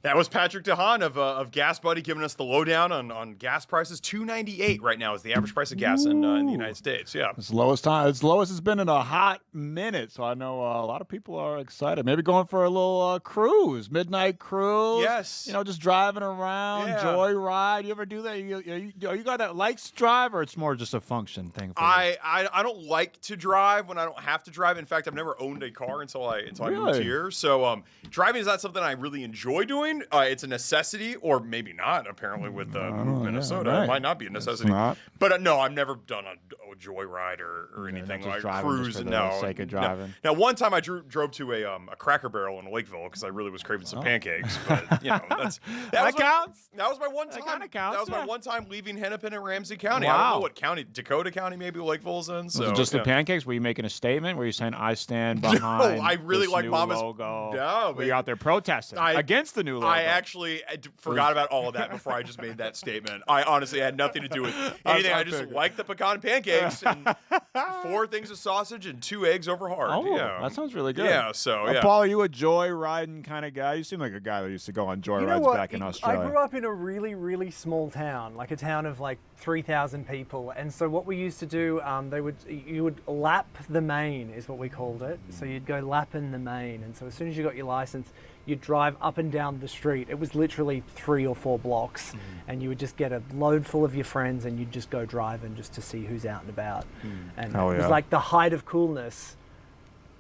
That was Patrick DeHaan of Gas Buddy giving us the lowdown on gas prices. $2.98 right now is the average price of gas in the United States. Yeah, it's the lowest it's been in a hot minute. So I know a lot of people are excited. Maybe going for a little cruise, midnight cruise. Yes, just driving around, joyride. You ever do that? Are you guy that likes to drive, or it's more just a function thing? For you? I don't like to drive when I don't have to drive. In fact, I've never owned a car until I moved here. So driving is not something I really enjoy doing. point, it's a necessity, or maybe not. Apparently, with Minnesota, right. it might not be a necessity. But no, I've never done a joyride or anything like cruise. Just for no, the sake of driving. Now, one time I drove to a Cracker Barrel in Lakeville because I really was craving some pancakes. But you know, that counts. That was my one time. That kind of counts. That was my one time leaving Hennepin and Ramsey County. Wow. I don't know what county, Dakota County, maybe Lakeville's in. So Was it just the pancakes? Were you making a statement? Were you saying I stand behind? No, I really this like new Mama's logo? No, were you out there protesting against the new logo? I actually forgot about all of that before I just made that statement. I honestly had nothing to do with anything. I just like the pecan pancakes and 4 things of sausage and 2 eggs over hard. Oh, yeah. that sounds really good. Yeah, so yeah. Paul, are you a joy-riding kind of guy? You seem like a guy that used to go on joy rides back in Australia. I grew up in a really, really small town, like a town of like 3,000 people. And so what we used to do, you would lap the main, is what we called it. So you'd go lapping the main. And so as soon as you got your license, you'd drive up and down the street. It was literally 3 or 4 blocks. And you would just get a load full of your friends and you'd just go driving just to see who's out and about. And it was like the height of coolness.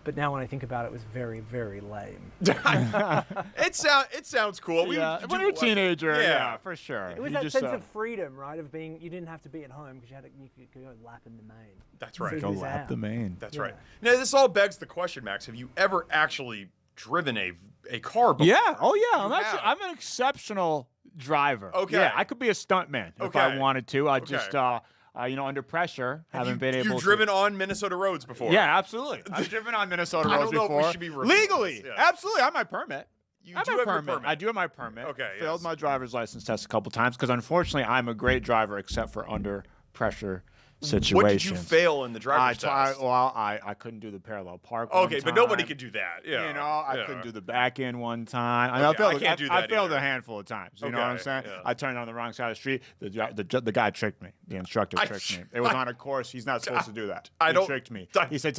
But now when I think about it, it was very, very lame. It sounds cool. When you're a teenager, yeah, for sure. It was that sense of freedom, right? Of being, you didn't have to be at home because you could go lapping the main. That's right. Go lap the main. That's right. Now this all begs the question, Max. Have you ever actually driven a car before? Yeah. Oh yeah. I'm an exceptional driver. Okay. Yeah, I could be a stuntman if I wanted to. I just under pressure, haven't been able to. You've driven on Minnesota roads before? Yeah, absolutely. I've driven on Minnesota roads before. I don't know if we should be reviewing legally. this. Yeah. Absolutely. I have my permit. You do have your permit. I do have my permit. Okay. Failed my driver's license test a couple times because unfortunately I'm a great driver except for under pressure situations. What did you fail in the driver's test? I couldn't do the parallel park. Okay, but nobody could do that. Yeah. You know, I couldn't do the back end one time. Okay, I failed a handful of times. You know what I'm saying? Yeah. I turned on the wrong side of the street. The guy tricked me. The instructor tricked me. It was on a course. He's not supposed to do that. He tricked me. He said,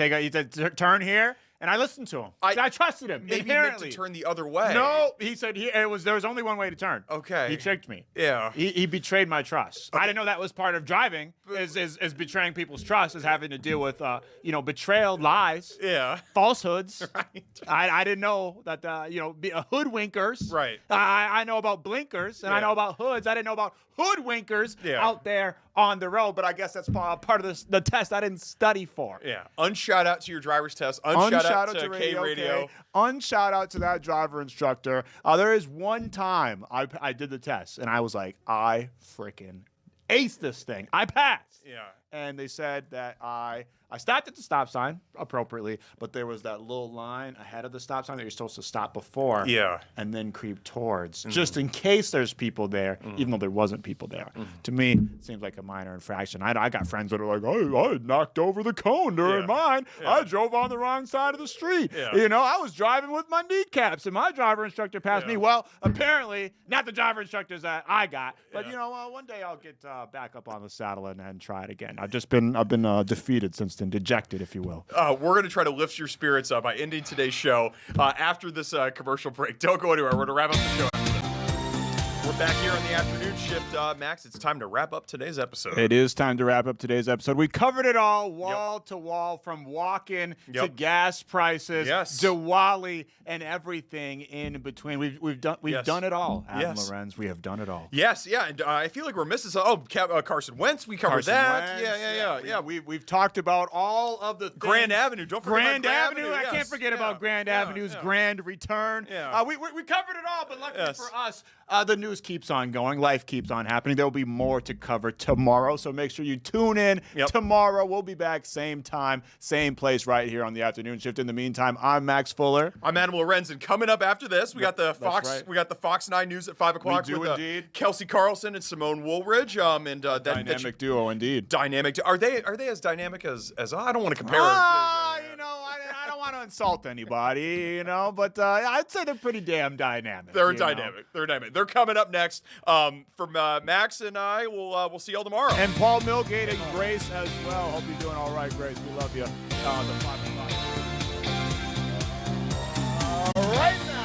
turn here. And I listened to him. I trusted him. Maybe he meant to turn the other way. No, he said there was only one way to turn. Okay. He tricked me. Yeah. He betrayed my trust. Okay. I didn't know that was part of driving. Is betraying people's trust, is having to deal with betrayal, lies, falsehoods. Right. I didn't know that hoodwinkers. Right. I know about blinkers and I know about hoods. I didn't know about hoodwinkers out there on the road, but I guess that's part of the test I didn't study for. Yeah. Unshout out to your driver's test. Unshout out to K-Radio. Unshout out to that driver instructor. There is one time I did the test, and I was like, I freaking aced this thing. I passed. Yeah. And they said that I stopped at the stop sign appropriately, but there was that little line ahead of the stop sign that you're supposed to stop before. Yeah. And then creep towards, just in case there's people there, even though there wasn't people there. To me, it seems like a minor infraction. I got friends that are like, I knocked over the cone during mine. I drove on the wrong side of the street. Yeah. You know, I was driving with my kneecaps, and my driver instructor passed me. Well, apparently, not the driver instructors that I got, but one day I'll get back up on the saddle and try it again. I've been defeated since then, dejected, if you will. We're going to try to lift your spirits up by ending today's show after this commercial break. Don't go anywhere. We're going to wrap up the show. We're back here on the afternoon shift. Max, it's time to wrap up today's episode. It is time to wrap up today's episode. We covered it all, wall to wall, from walk-in to gas prices, Diwali, and everything in between. We've done it all, adam-llorens. We have done it all. Yes, yeah, and I feel like we're missing some. Carson Wentz. We covered that. Wentz, yeah. We've talked about all of the things. Grand Avenue. Don't forget Grand Avenue. I can't forget about Grand Avenue's grand return. Yeah. We covered it all, but luckily for us, the news keeps on going. Life keeps on happening. There will be more to cover tomorrow, so make sure you tune in tomorrow. We'll be back same time, same place, right here on the afternoon shift. In the meantime, I'm Max-Fuller. I'm adam-llorens, and coming up after this, we got the Fox. Right. We got the Fox 9 News at 5 o'clock. We do with indeed. Kelsey Carlson and Simone Woolridge. Dynamic duo, indeed. Dynamic. Are they as dynamic as I don't want to compare. I don't want to insult anybody, but I'd say they're pretty damn dynamic. They're dynamic. They're dynamic. They're coming up next. From Max and I, we'll see y'all tomorrow. And Paul Milgate and Grace as well. Hope you're doing all right, Grace. We love you. All right now.